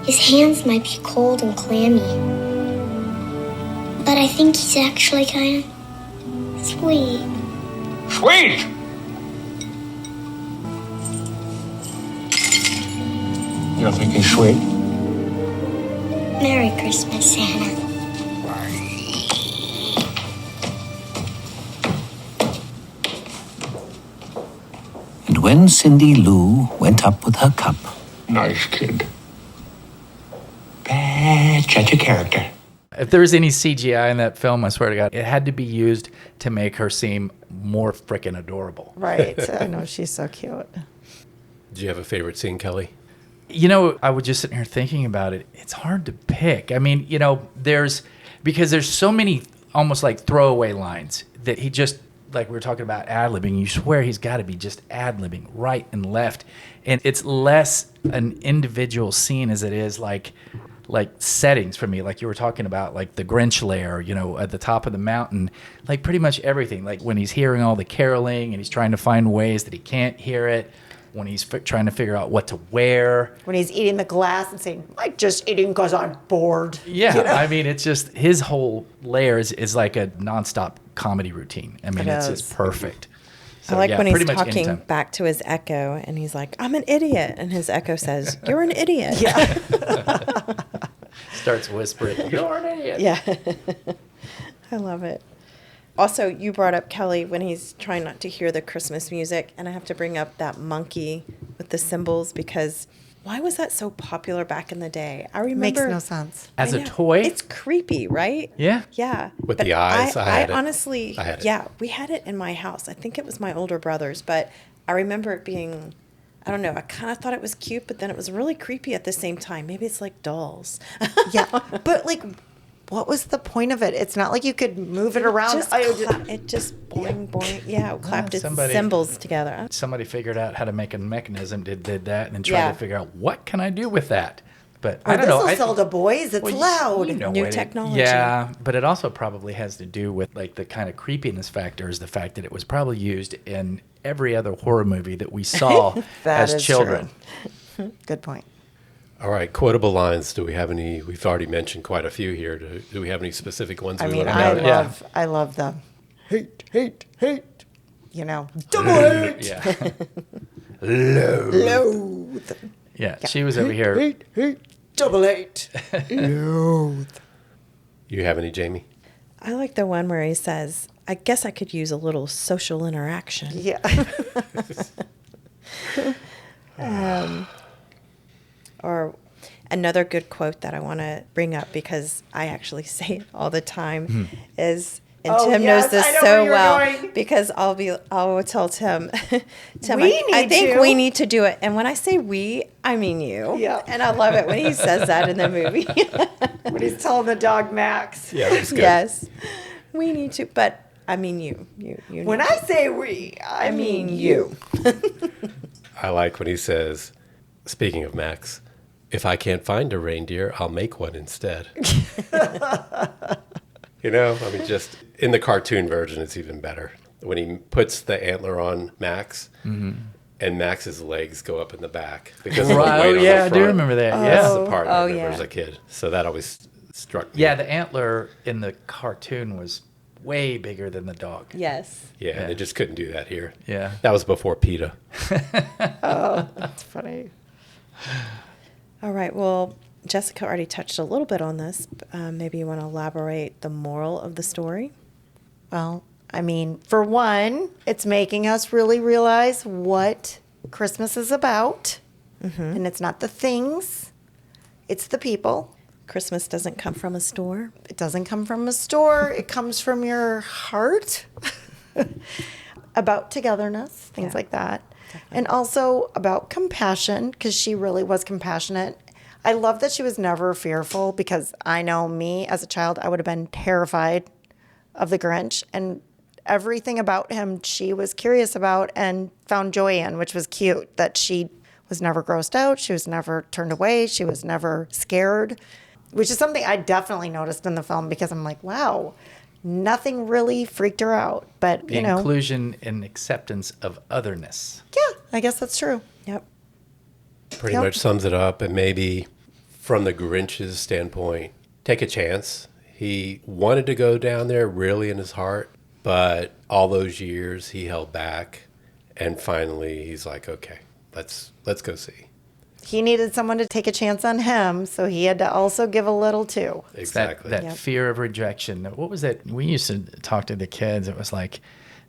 His hands might be cold and clammy. But I think he's actually kind of sweet. Sweet! You don't think he's sweet? Merry Christmas, Santa. And when Cindy Lou went up with her cup, Nice kid. Bad judge of character. If there was any CGI in that film, I swear to God, it had to be used to make her seem more freaking adorable. Right. I know. She's so cute. Do you have a favorite scene, Kelly? I was just sitting here thinking about it. It's hard to pick. I mean, because there's so many almost like throwaway lines that he just, like we were talking about ad-libbing, you swear he's got to be just ad-libbing right and left. And it's less an individual scene as it is like settings for me, like you were talking about, like the Grinch lair, at the top of the mountain, like pretty much everything. Like when he's hearing all the caroling and he's trying to find ways that he can't hear it, when he's trying to figure out what to wear. When he's eating the glass and saying, I'm just eating because I'm bored. Yeah, I mean, it's just his whole lair is like a nonstop comedy routine. I mean, it's just perfect. So, I like when he's pretty much talking anytime. back to his echo and he's like, I'm an idiot. And his echo says, you're an idiot. Yeah. Starts whispering, "You're an idiot." Yeah. I love it. Also, you brought up Kelly when he's trying not to hear the Christmas music. And I have to bring up that monkey with the cymbals because why was that so popular back in the day? I remember. Makes no sense. As I a know. toy, It's creepy, right? yeah. Yeah. With But the eyes, I had it. honestly, I had it. yeah, we had it in my house. I think it was my older brother's, but I remember it being, I don't know, I kind of thought it was cute, but then it was really creepy at the same time. Maybe it's like dolls. Yeah. But like, what was the point of it? It's not like you could move it around. It just boing, boing. Yeah, it clapped its somebody- cymbals together. Somebody figured out how to make a mechanism, did that, and then tried Yeah. to figure out what can I do with that. But Or I don't know. This'll sell to boys. It's loud. New what technology. Yeah, but it also probably has to do with like the kind of creepiness factor is the fact that it was probably used in every other horror movie that we saw That as is children. true. Good point. All right, quotable lines. Do we have any? We've already mentioned quite a few here. Do we have any specific ones? I we mean, want to I note? Yeah. love the hate, hate, hate. Double hate. Yeah. Loathe. Yeah, she was over here. Hate, hate. Double hate. Loathe. You have any, Jamie? I like the one where he says, I guess I could use a little social interaction. Yeah. Or another good quote that I want to bring up because I actually say it all the time is, and Oh, Tim yes, knows this I know so where you're well going. because I will tell Tim, Tim, We I need think to. we need to do it. And when I say we, I mean you. Yeah. And I love it when he says that in the movie. When he's telling the dog Max. Yeah, that's good. Yes, we need to, but I mean you. You When need I say we, I mean you. I like when he says, speaking of Max, if I can't find a reindeer, I'll make one instead. I mean, just in the cartoon version, it's even better. When he puts the antler on Max, and Max's legs go up in the back because of the Right, weight oh, on yeah, the I do front. remember that, That's yeah. the part I Oh, remember yeah. as a kid. So that always struck me. Yeah, the antler in the cartoon was way bigger than the dog. Yes. Yeah, and they just couldn't do that here. Yeah. That was before PETA. That's funny. All right. Well, Jessica already touched a little bit on this. Maybe you want to elaborate the moral of the story? Well, I mean, for one, it's making us really realize what Christmas is about. And it's not the things, it's the people. Christmas doesn't come from a store. It doesn't come from a store. It comes from your heart. About togetherness, things like that. Definitely. And also about compassion, because she really was compassionate. I love that she was never fearful, because I know me as a child, I would have been terrified of the Grinch. And everything about him she was curious about and found joy in, which was cute, that she was never grossed out. She was never turned away. She was never scared, which is something I definitely noticed in the film, because I'm like, wow, nothing really freaked her out. But, The inclusion and acceptance of otherness. Yeah, I guess that's true. Yep. Pretty much sums it up. And maybe from the Grinch's standpoint, take a chance. He wanted to go down there really in his heart, but all those years he held back. And finally he's like, okay, let's go see. He needed someone to take a chance on him, so he had to also give a little too. Exactly. That fear of rejection. What was that? We used to talk to the kids. It was like,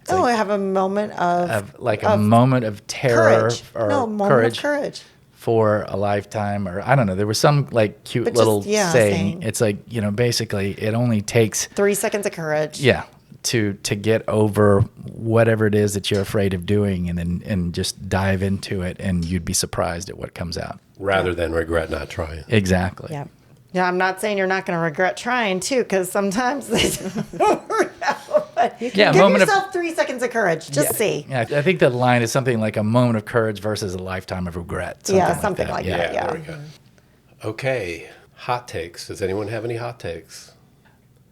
I have a moment of a moment of terror courage. or Moment of courage for a lifetime, or I don't know. There was some like cute little saying. It's like, basically it only takes 3 seconds of courage. Yeah. To get over whatever it is that you're afraid of doing, and just dive into it, and you'd be surprised at what comes out. Rather than regret not trying. Exactly. Yeah. Yeah, I'm not saying you're not going to regret trying too, because sometimes they don't work out. But give yourself 3 seconds of courage. Just see. Yeah, I think the line is something like a moment of courage versus a lifetime of regret. Something like that. Yeah. There we go. Okay, hot takes. Does anyone have any hot takes?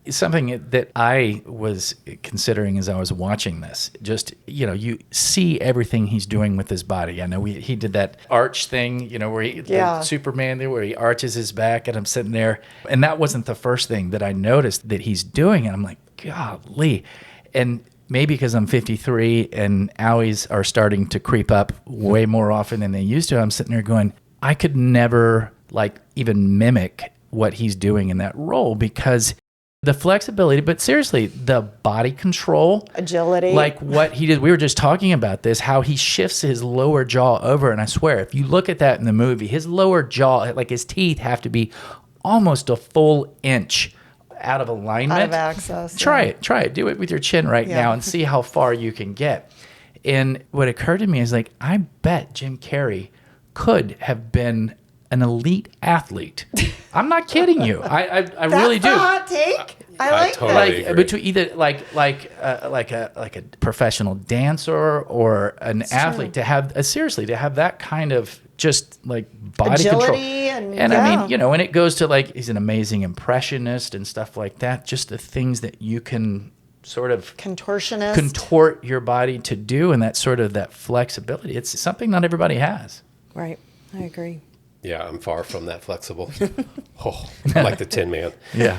Something that I was considering as I was watching this, just, you see everything he's doing with his body. I know he did that arch thing, where the Superman there, where he arches his back, and I'm sitting there. And that wasn't the first thing that I noticed that he's doing. And I'm like, golly. And maybe because I'm 53 and owies are starting to creep up way more often than they used to, I'm sitting there going, I could never even mimic what he's doing in that role, because the flexibility, but seriously, the body control, agility, like what he did. We were just talking about this, how he shifts his lower jaw over. And I swear, if you look at that in the movie, his lower jaw, like his teeth have to be almost a full inch out of alignment. Out of access. Try it. Do it with your chin right now and see how far you can get. And what occurred to me is I bet Jim Carrey could have been an elite athlete. I'm not kidding you. I really do. That's a hot take. I like totally that. agree. Between either like a professional dancer or an athlete, to have that kind of just body agility control. and I mean, and it goes to he's an amazing impressionist and stuff like that. Just the things that you can sort of contortionist, contort your body to do, and that flexibility. It's something not everybody has. Right. I agree. Yeah, I'm far from that flexible. I'm like the Tin Man. Yeah.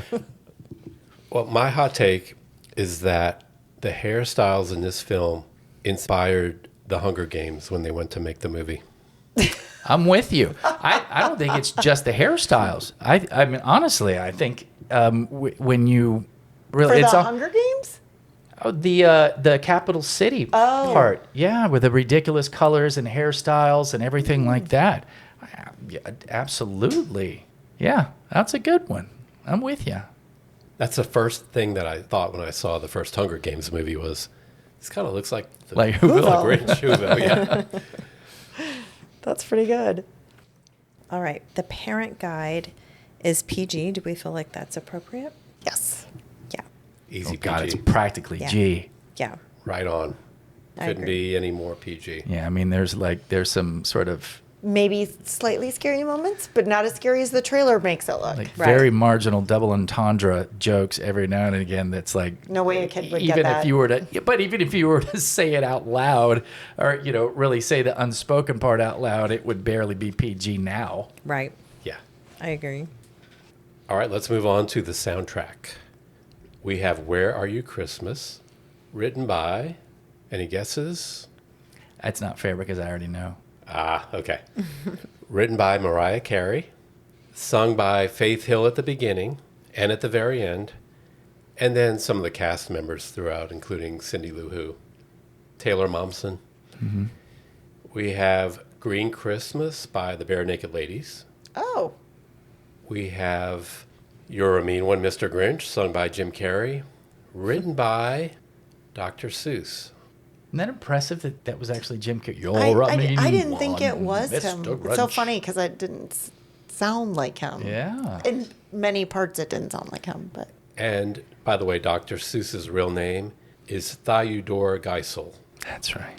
Well, my hot take is that the hairstyles in this film inspired the Hunger Games when they went to make the movie. I'm with you. I don't think it's just the hairstyles. I mean, honestly, I think when you really... For the Hunger Games? Oh, the capital city part. Yeah, with the ridiculous colors and hairstyles and everything like that. Yeah, absolutely. Yeah, that's a good one. I'm with you. That's the first thing that I thought when I saw the first Hunger Games movie was, this kind of looks like the Whoville. Grinch Whoville, yeah. That's pretty good. All right. The parent guide is PG. Do we feel like that's appropriate? Yes. Yeah. Easy PG. God, it's practically G. Yeah. Right on. I Couldn't agree. be any more PG. Yeah, I mean, there's some sort of Maybe slightly scary moments, but not as scary as the trailer makes it look. very marginal double entendre jokes every now and again. That's no way a kid would even get that. if you were to, but even if you were to say it out loud, or really say the unspoken part out loud, it would barely be PG now. Right. Yeah. I agree. All right, let's move on to the soundtrack. We have Where Are You Christmas, written by, any guesses? That's not fair because I already know. Ah, okay. Written by Mariah Carey, sung by Faith Hill at the beginning and at the very end, and then some of the cast members throughout, including Cindy Lou Who, Taylor Momsen. Mm-hmm. We have Green Christmas by the Bare Naked Ladies. Oh, We have You're a Mean One, Mr. Grinch, sung by Jim Carrey, written by Dr. Seuss. Isn't that impressive that that was actually Jim Carrey? I didn't think it was him. Mr. It's so Grinch. funny because it didn't sound like him. Yeah. In many parts, it didn't sound like him, but And, by the way, Dr. Seuss's real name is Theodore Geisel. That's right.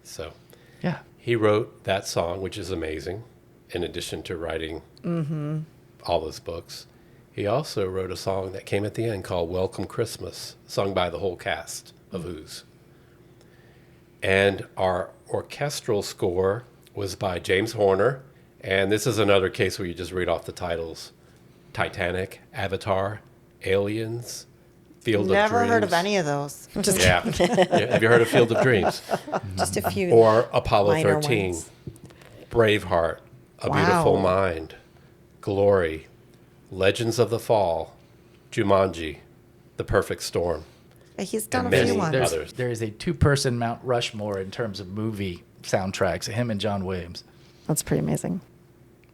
So Yeah. he wrote that song, which is amazing, in addition to writing all those books. He also wrote a song that came at the end called Welcome Christmas, sung by the whole cast of Who's. And our orchestral score was by James Horner. And this is another case where you just read off the titles. Titanic, Avatar, Aliens, Field of Dreams. never heard of any of those. Just Yeah. Yeah. Have you heard of Field of Dreams? Just a few. Or Apollo minor 13, ones. Braveheart, A Wow. Beautiful Mind, Glory, Legends of the Fall, Jumanji, The Perfect Storm. He's done a many few ones. others. There is a two-person Mount Rushmore in terms of movie soundtracks, him and John Williams. That's pretty amazing.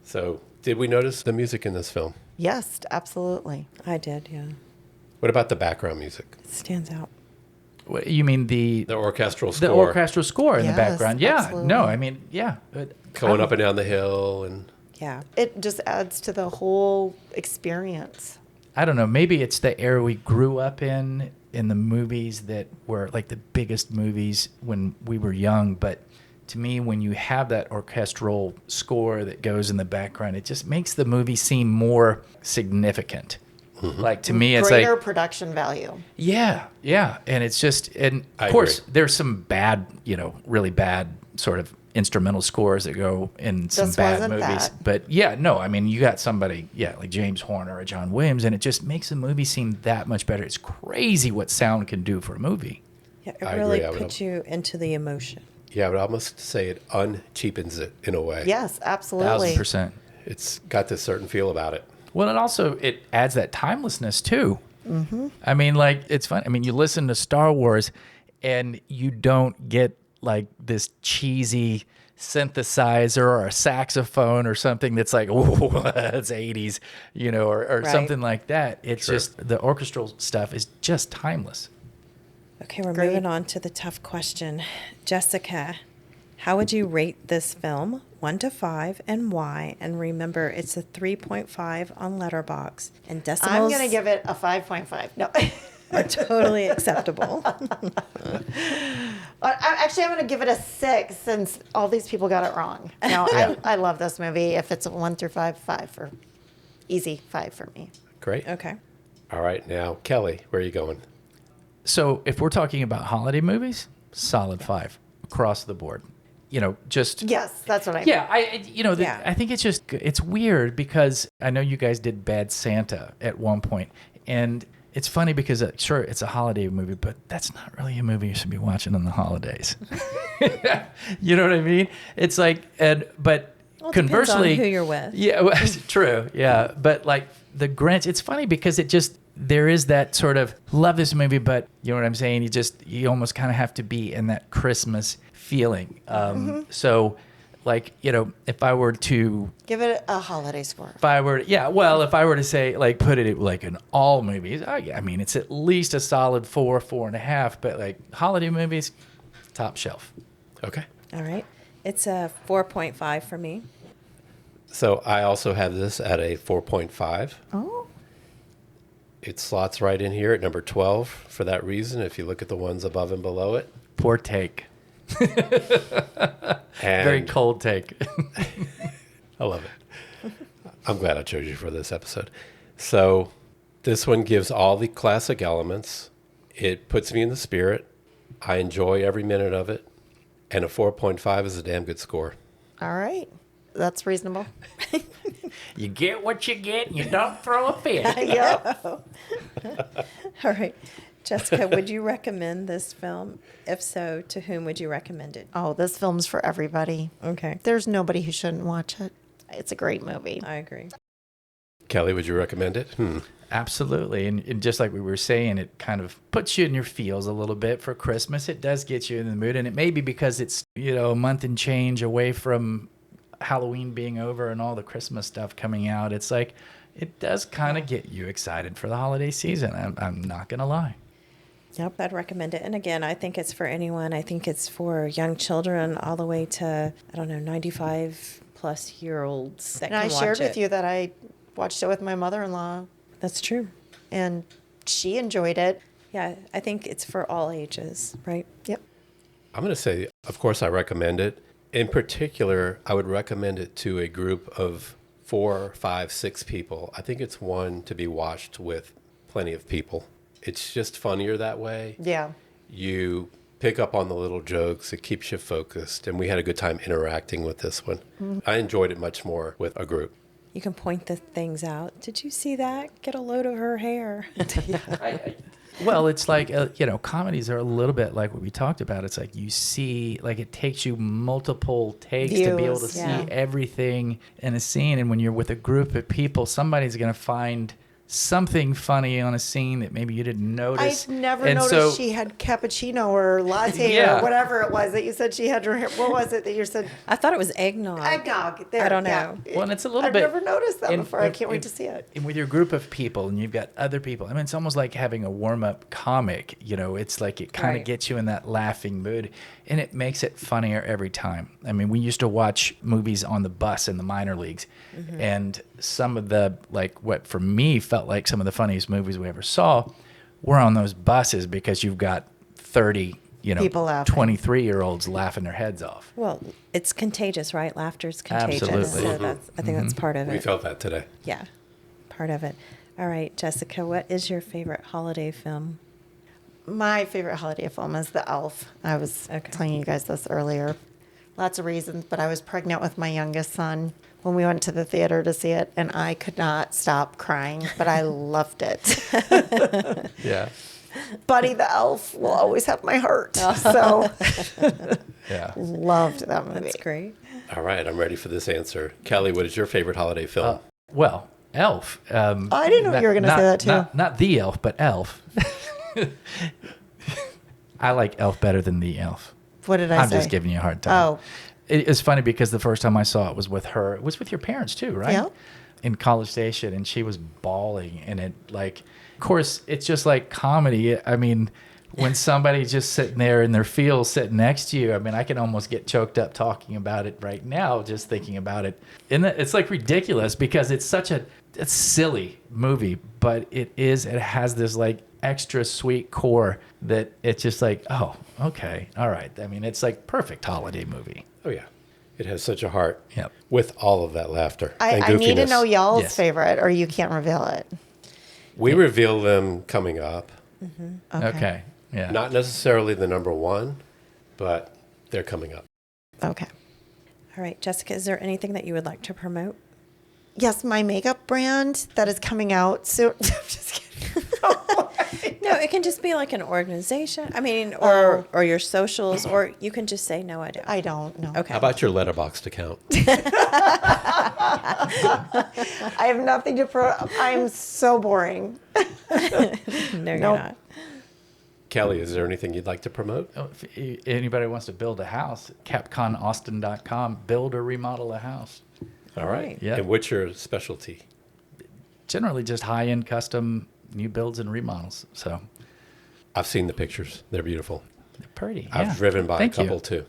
So, did we notice the music in this film? Yes, absolutely. I did, yeah. What about the background music? It stands out. What, you mean the The orchestral score orchestral score in the Yes, background? Yeah. absolutely. No, I mean, yeah. But going up and down the hill and Yeah. It just adds to the whole experience. I don't know. Maybe it's the era we grew up in the movies that were like the biggest movies when we were young. But to me, when you have that orchestral score that goes in the background, it just makes the movie seem more significant. Like to me, it's Greater like, production value. yeah, and it's just, and I of course, agree. there's some bad, really bad sort of instrumental scores that go in some This bad wasn't movies. that. But yeah, no, I mean, you got somebody, like James Horner or John Williams, and it just makes the movie seem that much better. It's crazy what sound can do for a movie. Yeah, it I really agree. I would puts you into the emotion. yeah, I would almost say it uncheapens it in a way. Yes, absolutely. 1,000%. It's got this certain feel about it. Well, and also it adds that timelessness too. Mm-hmm. I mean, like it's fun. I mean, you listen to Star Wars, and you don't get like this cheesy synthesizer or a saxophone or something that's like, oh, that's 80s, or Right. something like that. It's Sure. just the orchestral stuff is just timeless. Okay, we're Great. moving on to the tough question. Jessica, how would you rate this film, 1 to 5, and why? And remember, it's a 3.5 on Letterboxd, and I'm decimals going to give it a 5.5. No. are totally acceptable. Actually, I'm going to give it a 6 since all these people got it wrong. No, I love this movie. If it's a 1 through 5, 5 for easy 5 for me. Great. Okay. All right, now, Kelly, where are you going? So if we're talking about holiday movies, solid 5 across the board. Just Yes, that's what I mean. yeah, Yeah. I think it's weird because I know you guys did Bad Santa at one point, and it's funny because sure it's a holiday movie, but that's not really a movie you should be watching on the holidays. You know what I mean? It's like, but Well, it depends on conversely, who you're with. Yeah, well, true. Yeah, but like the Grinch, it's funny because there is that sort of love this movie, but you know what I'm saying? You almost kind of have to be in that Christmas feeling. So, like, if I were to Give it a holiday score. if I were to say, like, put it like in all movies, I mean, it's at least a solid 4.5, but like holiday movies, top shelf. Okay. All right. It's a 4.5 for me. So I also have this at a 4.5. Oh. It slots right in here at number 12 for that reason, if you look at the ones above and below it. Poor take. And Very cold take. I love it. I'm glad I chose you for this episode. So this one gives all the classic elements. It puts me in the spirit. I enjoy every minute of it. And a 4.5 is a damn good score. All right. That's reasonable. You get what you get, and you don't throw a fit. Yep. All right. Jessica, would you recommend this film? If so, to whom would you recommend it? Oh, this film's for everybody. Okay. There's nobody who shouldn't watch it. It's a great movie. I agree. Kelly, would you recommend it? Absolutely. And just like we were saying, it kind of puts you in your feels a little bit for Christmas. It does get you in the mood. And it may be because it's, a month and change away from Halloween being over and all the Christmas stuff coming out. It's like, it does kind of get you excited for the holiday season. I'm not going to lie. Yep, I'd recommend it. And again, I think it's for anyone. I think it's for young children all the way to, 95 plus year olds that And can I watch shared it. with you that I watched it with my mother-in-law, That's true. and she enjoyed it. Yeah, I think it's for all ages, right? Yep. I'm going to say, of course, I recommend it. In particular, I would recommend it to a group of 4, 5, 6 people. I think it's one to be watched with plenty of people. It's just funnier that way. Yeah. You pick up on the little jokes. It keeps you focused. And we had a good time interacting with this one. I enjoyed it much more with a group. You can point the things out. Did you see that? Get a load of her hair. Well, it's like, comedies are a little bit like what we talked about. It's like you see, like it takes you multiple takes to be able to Views, see yeah. everything in a scene. And when you're with a group of people, somebody's going to find something funny on a scene that maybe you didn't notice. I've never And noticed so- she had cappuccino or latte Yeah. or whatever it was that you said she had her hair. What was it that you said? I thought it was eggnog. Eggnog. There, I don't yeah. know. Well, and it's a little I've bit. never noticed that and- before. I and- can't wait and- to see it. And with your group of people, and you've got other people, I mean, it's almost like having a warm-up comic. It's like it kind of Right. gets you in that laughing mood, and it makes it funnier every time. I mean, we used to watch movies on the bus in the minor leagues, and some of the, like, what for me felt like some of the funniest movies we ever saw were on those buses, because you've got 30, People laughing. 23-year-olds laughing their heads off. Well, it's contagious, right? Laughter's contagious. Absolutely. So I think that's part of We it. felt that today. Yeah, part of it. All right, Jessica, what is your favorite holiday film? My favorite holiday film is The Elf. I was Okay. telling you guys this earlier. Lots of reasons, but I was pregnant with my youngest son when we went to the theater to see it, and I could not stop crying, but I loved it. Yeah. Buddy the Elf will always have my heart. So Yeah. loved that movie. That's great. All right, I'm ready for this answer. Kelly, what is your favorite holiday film? Well, Elf. I didn't know you were going to say that too. Not the Elf, but Elf. I like Elf better than the Elf. What did I I'm say? just giving you a hard time. Oh. It's funny because the first time I saw it was with her. It was with your parents too, right? Yeah. In College Station, and she was bawling, and it like, of course, it's just like comedy. I mean, when somebody's just sitting there in their feels sitting next to you, I mean, I can almost get choked up talking about it right now, just thinking about it. And it's like ridiculous because it's such a silly movie, but it has this like extra sweet core that it's just like, oh, okay, all right. I mean, it's like perfect holiday movie. Oh, yeah. It has such a heart Yep. with all of that laughter and I need to goofiness. know y'all's Yes. favorite, or you can't reveal it. We reveal them coming up. Okay. Yeah. Not necessarily the number one, but they're coming up. Okay. All right, Jessica, is there anything that you would like to promote? Yes, my makeup brand that is coming out soon. I'm just kidding. No, it can just be like an organization. I mean, Oh. or your socials, or you can just say, no, I don't. I don't know. Okay. How about your Letterboxd account? I have nothing to I'm so boring. No, you're Nope. not. Kelly, is there anything you'd like to promote? Oh, if anybody wants to build a house, capconaustin.com, build or remodel a house. All right. Yeah. And what's your specialty? Generally just high-end custom new builds and remodels. So I've seen the pictures. They're beautiful. they're pretty. I've yeah. driven by Thank a couple you. too.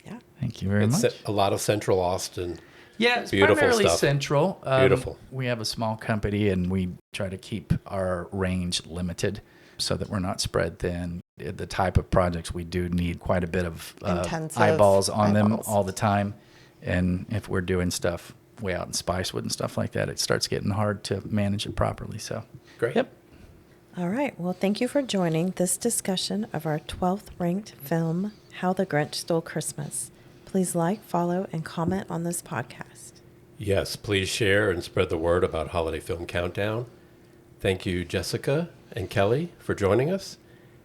Yeah. Thank you very It's much. a lot of Central Austin. Yeah, it's Beautiful primarily stuff. central. Beautiful. We have a small company, and we try to keep our range limited so that we're not spread thin. The type of projects we do need quite a bit of Intensive eyeballs on them eyeballs. all the time. And if we're doing stuff way out in Spicewood and stuff like that, it starts getting hard to manage it properly. So, Great. Yep. All right. Well, thank you for joining this discussion of our 12th ranked film, How the Grinch Stole Christmas. Please like, follow, and comment on this podcast. Yes, please share and spread the word about Holiday Film Countdown. Thank you, Jessica and Kelly, for joining us.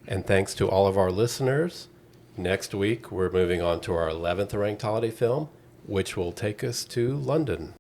And thanks to all of our listeners. Next week, we're moving on to our 11th ranked holiday film, which will take us to London.